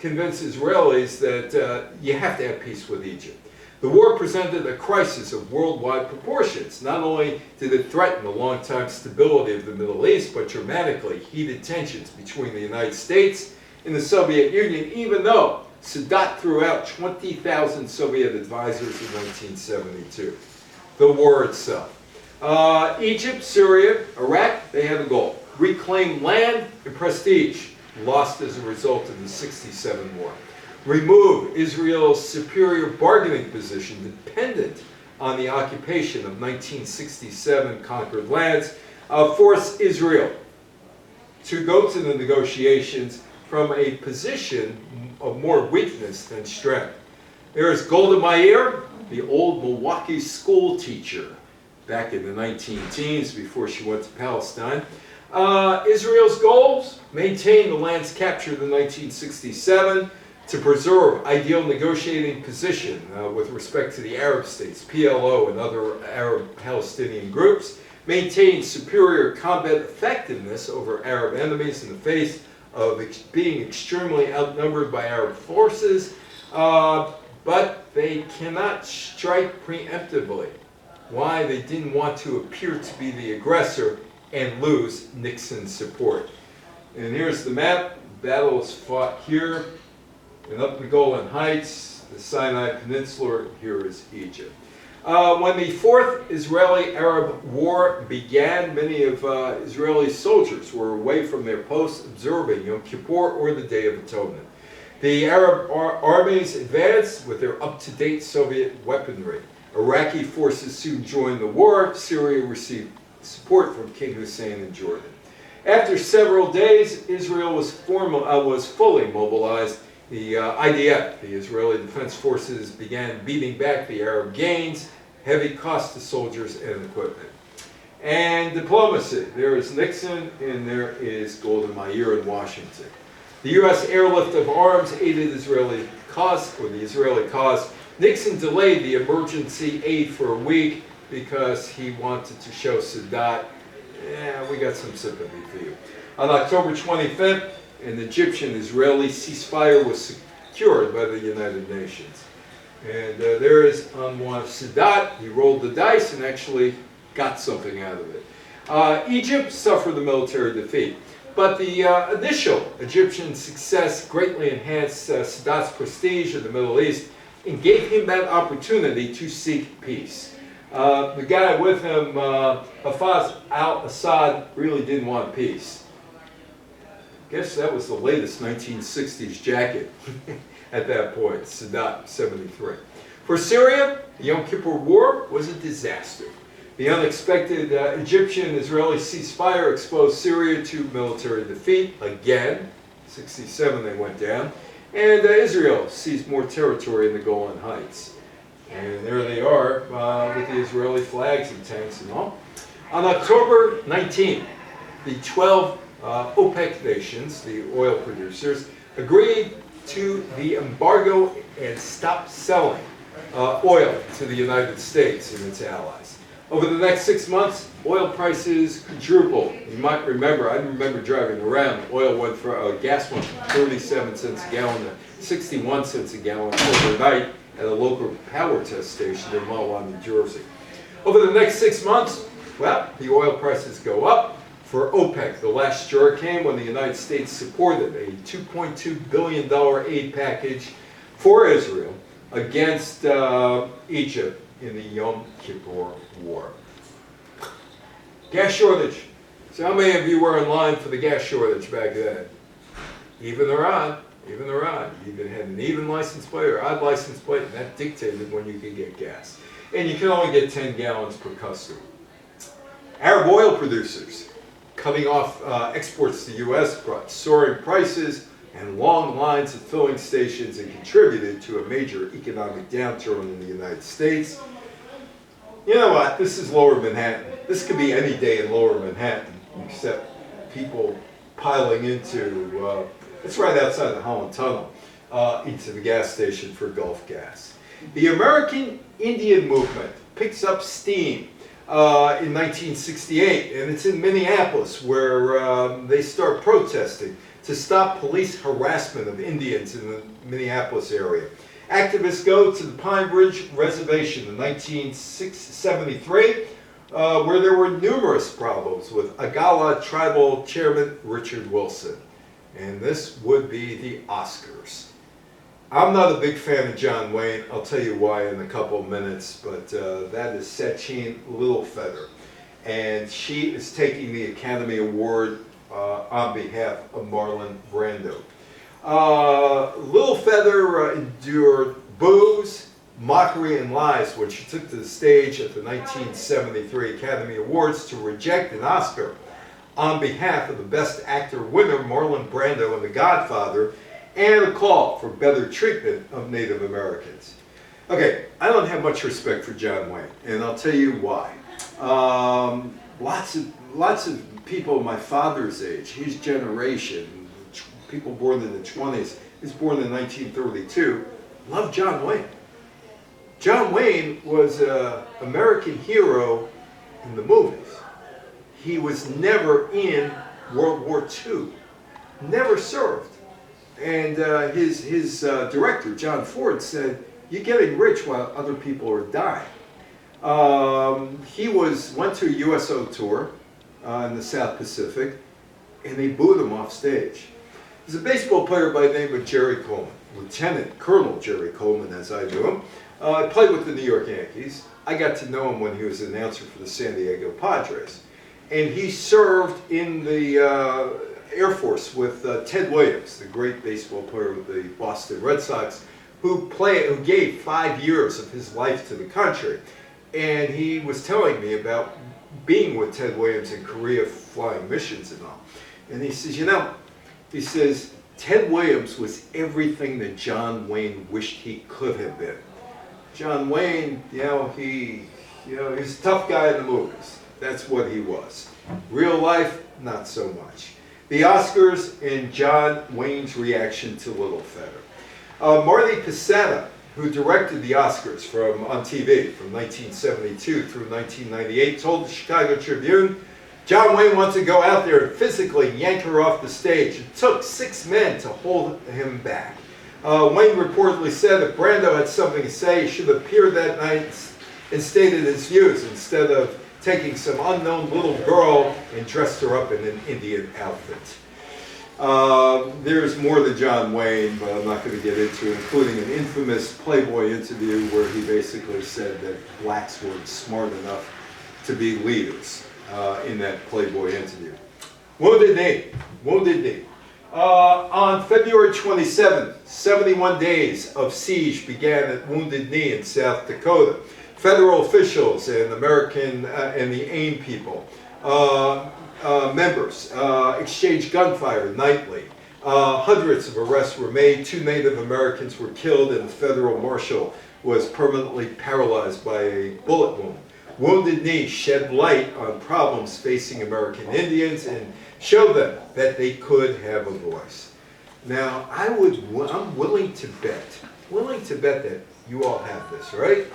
convince Israelis that you have to have peace with Egypt. The war presented a crisis of worldwide proportions. Not only did it threaten the long-time stability of the Middle East, but dramatically heated tensions between the United States and the Soviet Union, even though Sadat threw out 20,000 Soviet advisors in 1972. The war itself. Egypt, Syria, Iraq, they had a goal: reclaim land and prestige, lost as a result of the '67 war. Remove Israel's superior bargaining position dependent on the occupation of 1967 conquered lands. Force Israel to go to the negotiations from a position of more weakness than strength. There is Golda Meir, the old Milwaukee school teacher back in the 19-teens before she went to Palestine. Israel's goals: maintain the lands captured in 1967, to preserve ideal negotiating position with respect to the Arab states, PLO and other Arab Palestinian groups, maintain superior combat effectiveness over Arab enemies in the face of being extremely outnumbered by Arab forces, but they cannot strike preemptively. Why? They didn't want to appear to be the aggressor and lose Nixon's support. And here's the map. Battle is fought here and up the Golan Heights, the Sinai Peninsula. Here is Egypt. When the Fourth Israeli-Arab War began, many of Israeli soldiers were away from their posts observing Yom Kippur or the Day of Atonement. The Arab armies advanced with their up-to-date Soviet weaponry. Iraqi forces soon joined the war. Syria received support from King Hussein in Jordan. After several days, Israel was fully mobilized. The IDF, the Israeli Defense Forces, began beating back the Arab gains, heavy cost to soldiers and equipment. And diplomacy. There is Nixon and there is Golda Meir in Washington. The U.S. airlift of arms aided the Israeli cause. Nixon delayed the emergency aid for a week because he wanted to show Sadat, we got some sympathy for you. On October 25th, an Egyptian-Israeli ceasefire was secured by the United Nations. And there is Anwar Sadat. He rolled the dice and actually got something out of it. Egypt suffered a military defeat, but the initial Egyptian success greatly enhanced Sadat's prestige in the Middle East and gave him that opportunity to seek peace. The guy with him, Hafez al-Assad, really didn't want peace. guess that was the latest 1960s jacket at that point, Sadat, 73. For Syria, the Yom Kippur War was a disaster. The unexpected Egyptian-Israeli ceasefire exposed Syria to military defeat. Again, 67 they went down. And Israel seized more territory in the Golan Heights. And there they are with the Israeli flags and tanks and all. On October 19th, the 12 OPEC nations, the oil producers, agreed to the embargo and stopped selling oil to the United States and its allies. Over the next 6 months, oil prices quadrupled. You might remember, I remember driving around, oil went for, gas went from 37 cents a gallon to 61 cents a gallon overnight at a local power test station in Mahwah, New Jersey. Over the next 6 months, well, the oil prices go up. For OPEC, the last straw came when the United States supported a $2.2 billion aid package for Israel against Egypt in the Yom Kippur War. Gas shortage. So how many of you were in line for the gas shortage back then? Even or odd, even or odd. You either had an even license plate or odd license plate, and that dictated when you could get gas. And you could only get 10 gallons per customer. Arab oil producers cutting off exports to the U.S. brought soaring prices and long lines at filling stations and contributed to a major economic downturn in the United States. You know what? This is Lower Manhattan. This could be any day in Lower Manhattan, except people piling into, it's right outside the Holland Tunnel, into the gas station for Gulf Gas. The American Indian movement picks up steam in 1968, and it's in Minneapolis where they start protesting to stop police harassment of Indians in the Minneapolis area. Activists go to the Pine Ridge Reservation in 1973, where there were numerous problems with Agala tribal chairman Richard Wilson. And this would be the Oscars. I'm not a big fan of John Wayne. I'll tell you why in a couple of minutes, but that is Sachin Littlefeather. And she is taking the Academy Award on behalf of Marlon Brando. Littlefeather endured boos, mockery, and lies when she took to the stage at the 1973 Academy Awards to reject an Oscar on behalf of the Best Actor winner Marlon Brando in The Godfather, and a call for better treatment of Native Americans. Okay, I don't have much respect for John Wayne, and I'll tell you why. Lots of people my father's age, his generation, people born in the 20s, he was born in 1932, loved John Wayne. John Wayne was an American hero in the movies. He was never in World War II, never served. And his director, John Ford, said, "You're getting rich while other people are dying." He went to a USO tour in the South Pacific, and they booed him off stage. There's a baseball player by the name of Jerry Coleman, Lieutenant Colonel Jerry Coleman, as I knew him. I played with the New York Yankees. I got to know him when he was an announcer for the San Diego Padres. And he served in the Air Force with Ted Williams, the great baseball player with the Boston Red Sox, who gave 5 years of his life to the country. And he was telling me about being with Ted Williams in Korea, flying missions and all. And he says, he says, Ted Williams was everything that John Wayne wished he could have been. John Wayne, he's a tough guy in the movies. That's what he was. Real life, not so much. The Oscars and John Wayne's reaction to Littlefeather. Marty Pisetta, who directed the Oscars on TV from 1972 through 1998, told the Chicago Tribune, John Wayne wanted to go out there and physically yank her off the stage. It took 6 men to hold him back. Wayne reportedly said if Brando had something to say, he should have appeared that night and stated his views instead of taking some unknown little girl and dressed her up in an Indian outfit. There's more to John Wayne, but I'm not going to get into it, including an infamous Playboy interview where he basically said that blacks weren't smart enough to be leaders in that Playboy interview. Wounded Knee. On February 27th, 71 days of siege began at Wounded Knee in South Dakota. Federal officials and American and the AIM people members exchanged gunfire nightly. Hundreds of arrests were made. 2 Native Americans were killed, and the federal marshal was permanently paralyzed by a bullet wound. Wounded Knee shed light on problems facing American Indians and showed them that they could have a voice. Now, I'm willing to bet that you all have this, right?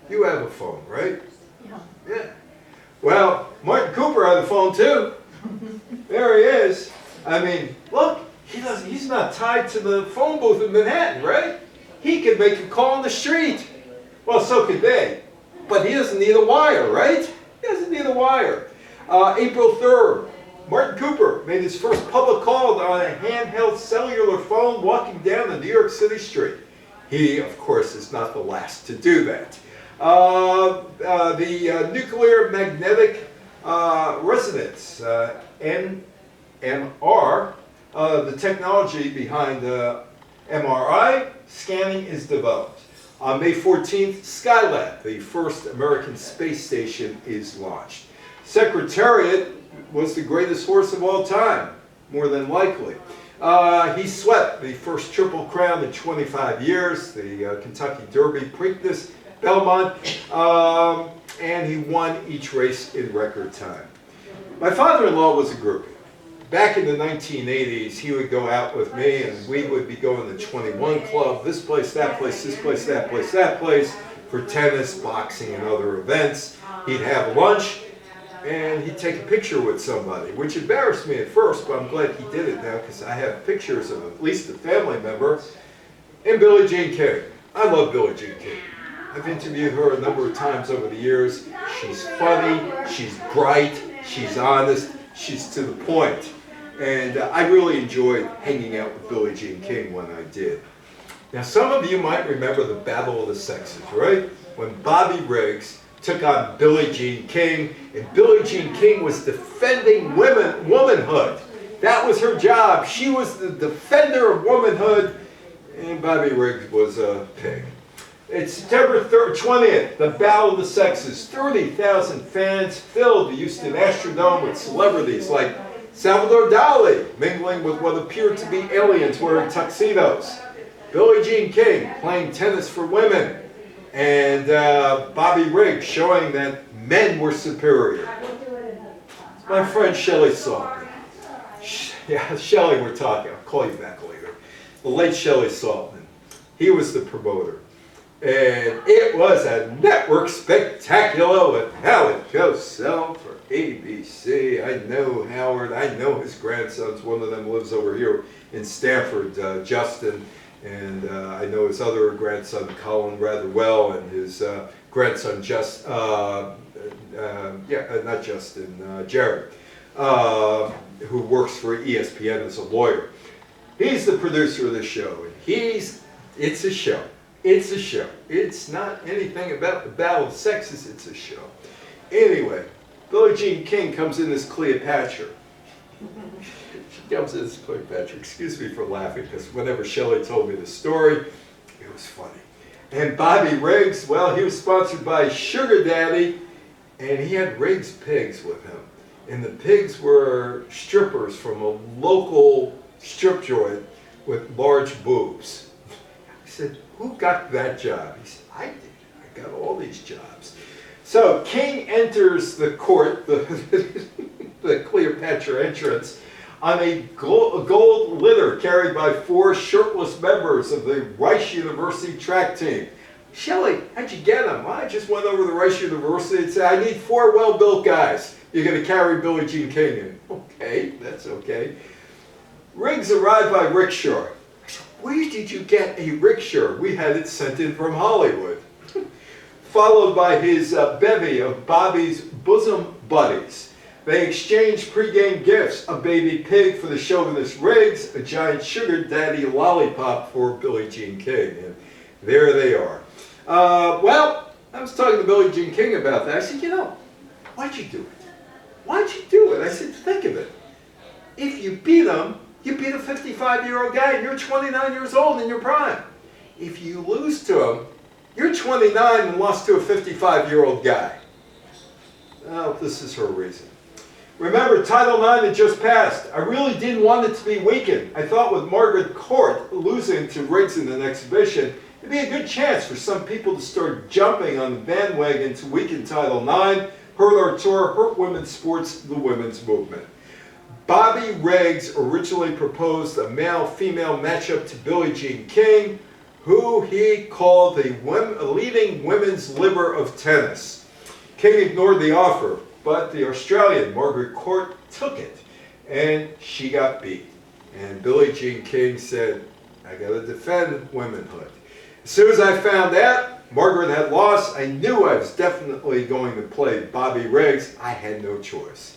You have a phone, right? Yeah. Yeah. Well, Martin Cooper had a phone too. There he is. I mean, look, he's not tied to the phone booth in Manhattan, right? He could make a call on the street. Well, so could they. But he doesn't need a wire, right? He doesn't need a wire. April 3rd, Martin Cooper made his first public call on a handheld cellular phone walking down the New York City street. He, of course, is not the last to do that. The nuclear magnetic resonance, NMR, the technology behind MRI scanning is developed. On May 14th, Skylab, the first American space station, is launched. Secretariat was the greatest horse of all time, more than likely. He swept the first Triple Crown in 25 years, the Kentucky Derby, Preakness, Belmont, and he won each race in record time. My father-in-law was a groupie. Back in the 1980s, he would go out with me and we would be going to 21 Club, this place, that place, this place, that place, that place, for tennis, boxing, and other events. He'd have lunch and he'd take a picture with somebody, which embarrassed me at first, but I'm glad he did it now because I have pictures of at least a family member and Billie Jean King. I love Billie Jean King. I've interviewed her a number of times over the years. She's funny, she's bright, she's honest, she's to the point. And I really enjoyed hanging out with Billie Jean King when I did. Now, some of you might remember the Battle of the Sexes, right? When Bobby Riggs took on Billie Jean King, and Billie Jean King was defending womanhood. That was her job. She was the defender of womanhood, and Bobby Riggs was a pig. It's September 20th, the Battle of the Sexes. 30,000 fans filled the Houston Astrodome with celebrities like Salvador Dali, mingling with what appeared to be aliens wearing tuxedos. Billie Jean King playing tennis for women. And Bobby Riggs showing that men were superior. My friend Shelley Saltman. Yeah, Shelley, we're talking. I'll call you back later. The late Shelley Saltman. He was the promoter. And it was a network spectacular with Howard Cosell for ABC. I know Howard. I know his grandsons. One of them lives over here in Stamford, Justin. And I know his other grandson, Colin, rather well. And his grandson, not Justin, Jared, who works for ESPN as a lawyer. He's the producer of the show. And it's a show. It's a show. It's not anything about the Battle of Sexes, it's a show. Anyway, Billie Jean King comes in as Cleopatra. She comes in as Cleopatra. Excuse me for laughing, because whenever Shelley told me the story, it was funny. And Bobby Riggs, well, he was sponsored by Sugar Daddy, and he had Riggs pigs with him. And the pigs were strippers from a local strip joint with large boobs. I said, who got that job? He said, I did. I got all these jobs. So King enters the court, the Cleopatra entrance, on a gold litter carried by 4 shirtless members of the Rice University track team. Shelley, how'd you get them? Well, I just went over to Rice University and said, I need 4 well-built guys. You're going to carry Billie Jean King in. Okay, that's okay. Riggs arrived by rickshaw. I said, where did you get a rickshaw? We had it sent in from Hollywood. Followed by his bevy of Bobby's bosom buddies. They exchanged pregame gifts, a baby pig for the chauvinist Riggs, a giant sugar daddy lollipop for Billie Jean King. And there they are. Well, I was talking to Billie Jean King about that. I said, you know, why'd you do it? Why'd you do it? I said, think of it. If you beat them, You beat a 55-year-old guy and you're 29 years old in your prime. If you lose to him, you're 29 and lost to a 55-year-old guy. Well, this is her reason. Remember, Title IX had just passed. I really didn't want it to be weakened. I thought with Margaret Court losing to Riggs in an exhibition, it'd be a good chance for some people to start jumping on the bandwagon to weaken Title IX, hurt our tour, hurt women's sports, the women's movement. Bobby Riggs originally proposed a male-female matchup to Billie Jean King, who he called the leading women's liver of tennis. King ignored the offer, but the Australian Margaret Court took it, and she got beat. And Billie Jean King said, I gotta defend womanhood. As soon as I found out Margaret had lost, I knew I was definitely going to play Bobby Riggs. I had no choice.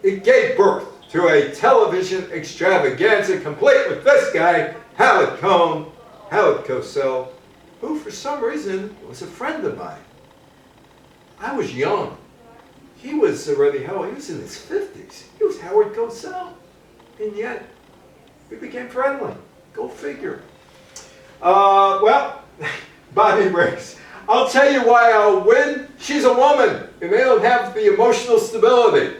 It gave birth to a television extravaganza complete with this guy, Howard Cosell, who for some reason was a friend of mine. I was young. He was already, he was in his 50s. He was Howard Cosell. And yet, we became friendly. Go figure. Well, Bobby Riggs. I'll tell you why I'll win. She's a woman, and they don't have the emotional stability.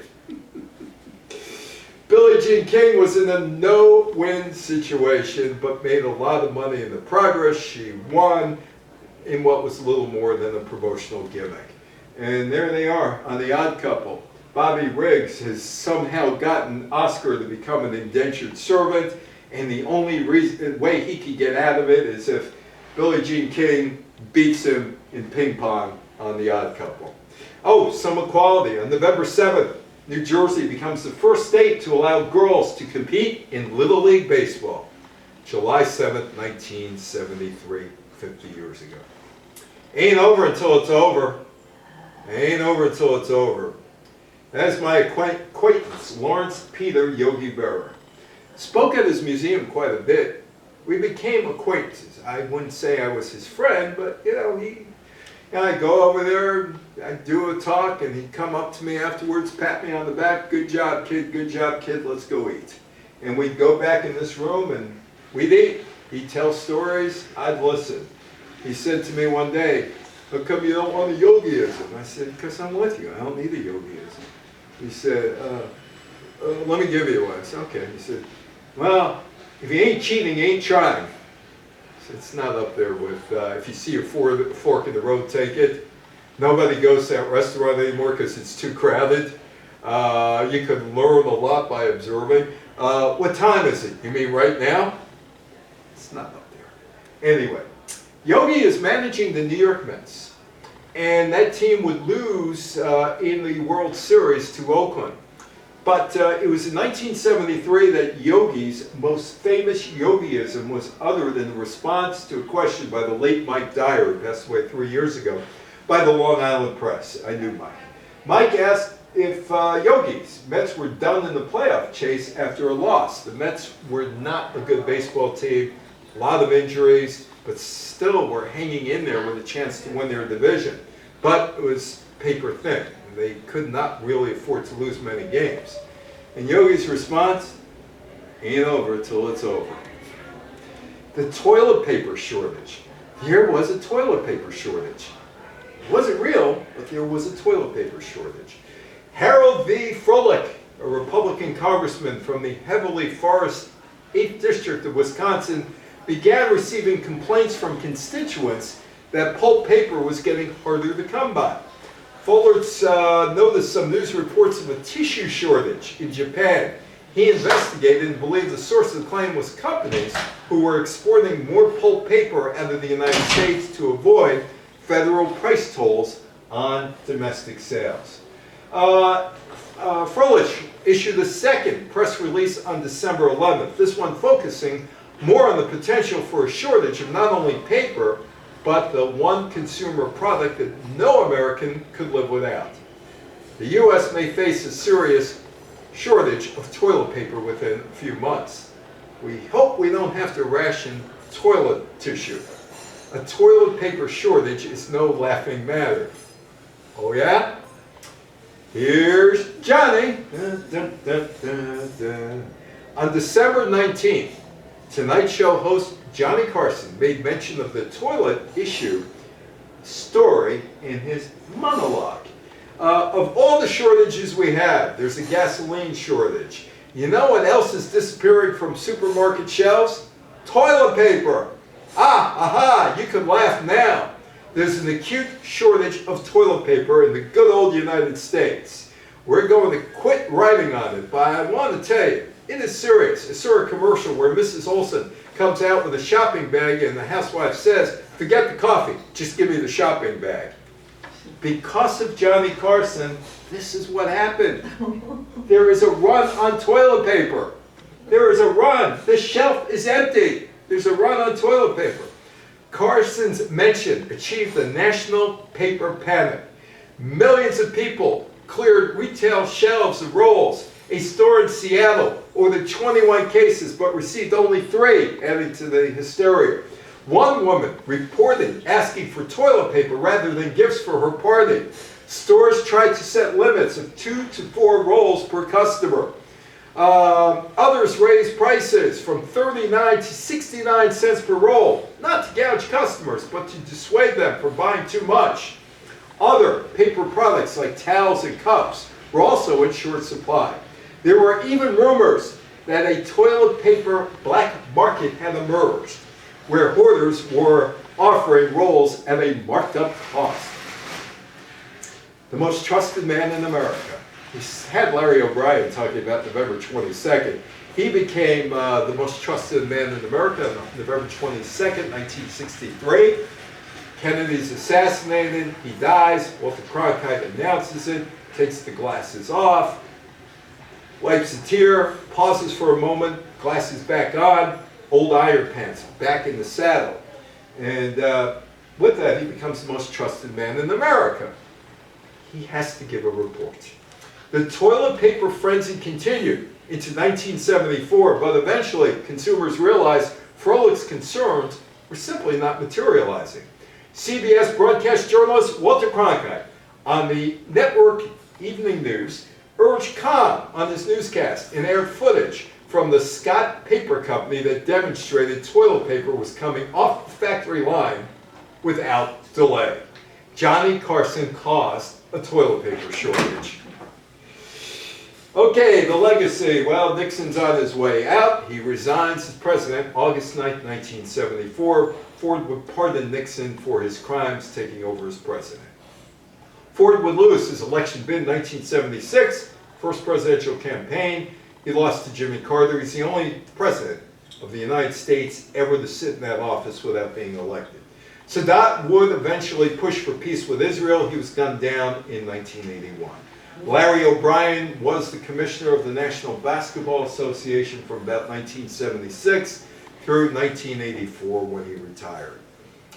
Billie Jean King was in a no-win situation, but made a lot of money in the progress. She won in what was little more than a promotional gimmick. And there they are on The Odd Couple. Bobby Riggs has somehow gotten Oscar to become an indentured servant, and the only way he could get out of it is if Billie Jean King beats him in ping pong on The Odd Couple. Oh, some equality. On November 7th, New Jersey becomes the first state to allow girls to compete in Little League Baseball. July 7th, 1973, 50 years ago. Ain't over until it's over. Ain't over until it's over. That's my acquaintance, Lawrence Peter Yogi Berra. Spoke at his museum quite a bit. We became acquaintances. I wouldn't say I was his friend, but I'd go over there, I'd do a talk, and he'd come up to me afterwards, pat me on the back, good job, kid, let's go eat. And we'd go back in this room and we'd eat. He'd tell stories, I'd listen. He said to me one day, how come you don't want a yogiism? I said, because I'm with you, I don't need a yogiism. He said, let me give you one. I said, okay. He said, well, if you ain't cheating, you ain't trying. It's not up there with, if you see a fork in the road, take it. Nobody goes to that restaurant anymore because it's too crowded. You can learn a lot by observing. What time is it? You mean right now? It's not up there. Anyway, Yogi is managing the New York Mets. And that team would lose in the World Series to Oakland. But it was in 1973 that Yogi's most famous yogiism was uttered in response to a question by the late Mike Dyer, who passed away 3 years ago, by the Long Island Press. I knew Mike. Mike asked if Yogi's Mets were done in the playoff chase after a loss. The Mets were not a good baseball team, a lot of injuries, but still were hanging in there with a chance to win their division. But it was paper thin. They could not really afford to lose many games. And Yogi's response, ain't over till it's over. The toilet paper shortage. There was a toilet paper shortage. It wasn't real, but there was a toilet paper shortage. Harold V. Froelich, a Republican congressman from the heavily forested 8th District of Wisconsin, began receiving complaints from constituents that pulp paper was getting harder to come by. Fuller's noticed some news reports of a tissue shortage in Japan. He investigated and believed the source of the claim was companies who were exporting more pulp paper out of the United States to avoid federal price tolls on domestic sales. Froelich issued a second press release on December 11th, this one focusing more on the potential for a shortage of not only paper, but the one consumer product that no American could live without. The U.S. may face a serious shortage of toilet paper within a few months. We hope we don't have to ration toilet tissue. A toilet paper shortage is no laughing matter. Oh yeah? Here's Johnny. Dun, dun, dun, dun, dun. On December 19th, Tonight Show host Johnny Carson made mention of the toilet issue story in his monologue. Of all the shortages we have, there's a gasoline shortage. You know what else is disappearing from supermarket shelves? Toilet paper. Aha, you can laugh now. There's an acute shortage of toilet paper in the good old United States. We're going to quit writing on it, but I want to tell you, it is serious. I saw a commercial where Mrs. Olson comes out with a shopping bag and the housewife says, forget the coffee, just give me the shopping bag. Because of Johnny Carson, this is what happened. There is a run on toilet paper. There is a run. The shelf is empty. There's a run on toilet paper. Carson's mention achieved a national paper panic. Millions of people cleared retail shelves of rolls. A store in Seattle ordered 21 cases but received only 3, adding to the hysteria. One woman reported asking for toilet paper rather than gifts for her party. Stores tried to set limits of 2 to 4 rolls per customer. Others raised prices from 39 to 69 cents per roll, not to gouge customers, but to dissuade them from buying too much. Other paper products like towels and cups were also in short supply. There were even rumors that a toilet paper black market had emerged, where hoarders were offering rolls at a marked up cost. The most trusted man in America. We had Larry O'Brien talking about November 22nd. He became the most trusted man in America on November 22nd, 1963. Kennedy's assassinated. He dies. Walter Cronkite announces it, takes the glasses off, wipes a tear, pauses for a moment, glasses back on, old iron pants, back in the saddle. And with that, he becomes the most trusted man in America. He has to give a report. The toilet paper frenzy continued into 1974, but eventually consumers realized Froelic's concerns were simply not materializing. CBS broadcast journalist Walter Cronkite on the network Evening News urged calm on his newscast and aired footage from the Scott Paper Company that demonstrated toilet paper was coming off the factory line without delay. Johnny Carson caused a toilet paper shortage. Okay, the legacy. Well, Nixon's on his way out. He resigns as president August 9, 1974. Ford would pardon Nixon for his crimes taking over as president. Ford would lose his election bid in 1976, first presidential campaign. He lost to Jimmy Carter. He's the only president of the United States ever to sit in that office without being elected. Sadat would eventually push for peace with Israel. He was gunned down in 1981. Larry O'Brien was the commissioner of the National Basketball Association from about 1976 through 1984 when he retired.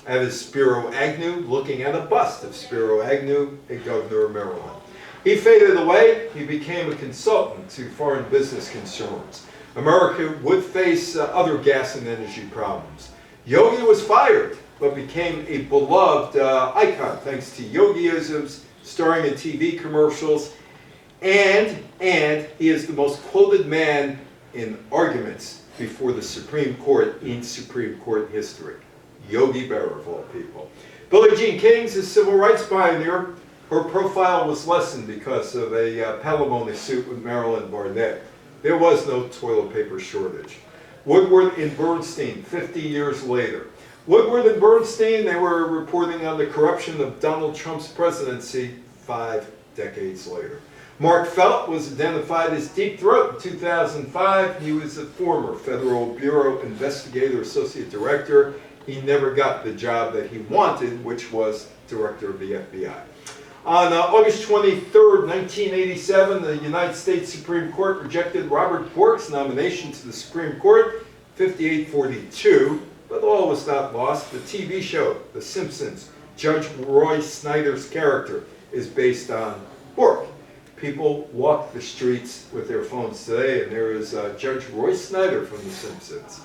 That is Spiro Agnew, looking at a bust of Spiro Agnew, a governor of Maryland. He faded away. He became a consultant to foreign business concerns. America would face other gas and energy problems. Yogi was fired, but became a beloved icon thanks to Yogiisms, starring in TV commercials, and he is the most quoted man in arguments before the Supreme Court in Supreme Court history. Yogi Berra, of all people. Billie Jean King's a civil rights pioneer. Her profile was lessened because of a palimony suit with Marilyn Barnett. There was no toilet paper shortage. Woodward and Bernstein, 50 years later. Woodward and Bernstein, they were reporting on the corruption of Donald Trump's presidency 5 decades later. Mark Felt was identified as Deep Throat in 2005. He was a former Federal Bureau Investigator Associate Director. He never got the job that he wanted, which was Director of the FBI. On August 23rd, 1987, the United States Supreme Court rejected Robert Bork's nomination to the Supreme Court, 58-42. But all was not lost. The TV show, The Simpsons, Judge Roy Snyder's character is based on Bork. People walk the streets with their phones today, and there is Judge Roy Snyder from The Simpsons.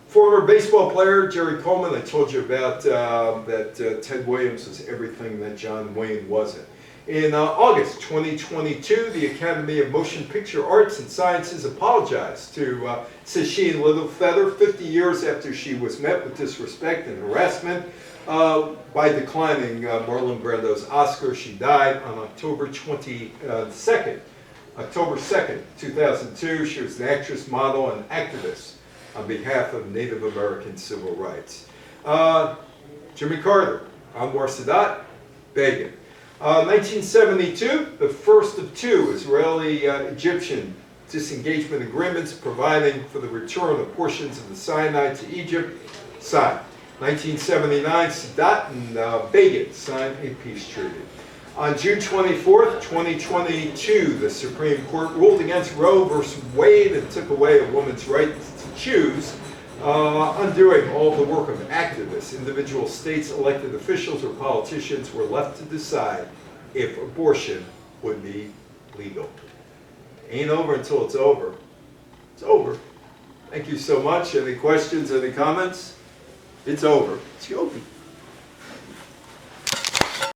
Former baseball player Jerry Coleman, I told you about that Ted Williams was everything that John Wayne wasn't. In August 2022, the Academy of Motion Picture Arts and Sciences apologized to Sacheen Littlefeather 50 years after she was met with disrespect and harassment by declining Marlon Brando's Oscar. She died on October 2nd, 2002. She was an actress, model, and activist on behalf of Native American civil rights. Jimmy Carter, Anwar Sadat, Begin. 1972, the first of two Israeli-Egyptian disengagement agreements providing for the return of portions of the Sinai to Egypt signed. 1979, Sadat and Begin signed a peace treaty. On June 24th, 2022, the Supreme Court ruled against Roe versus Wade and took away a woman's right to choose, undoing all the work of activists. Individual states, elected officials, or politicians were left to decide if abortion would be legal. Ain't over until it's over. It's over. Thank you so much. Any questions, any comments? It's over. It's over.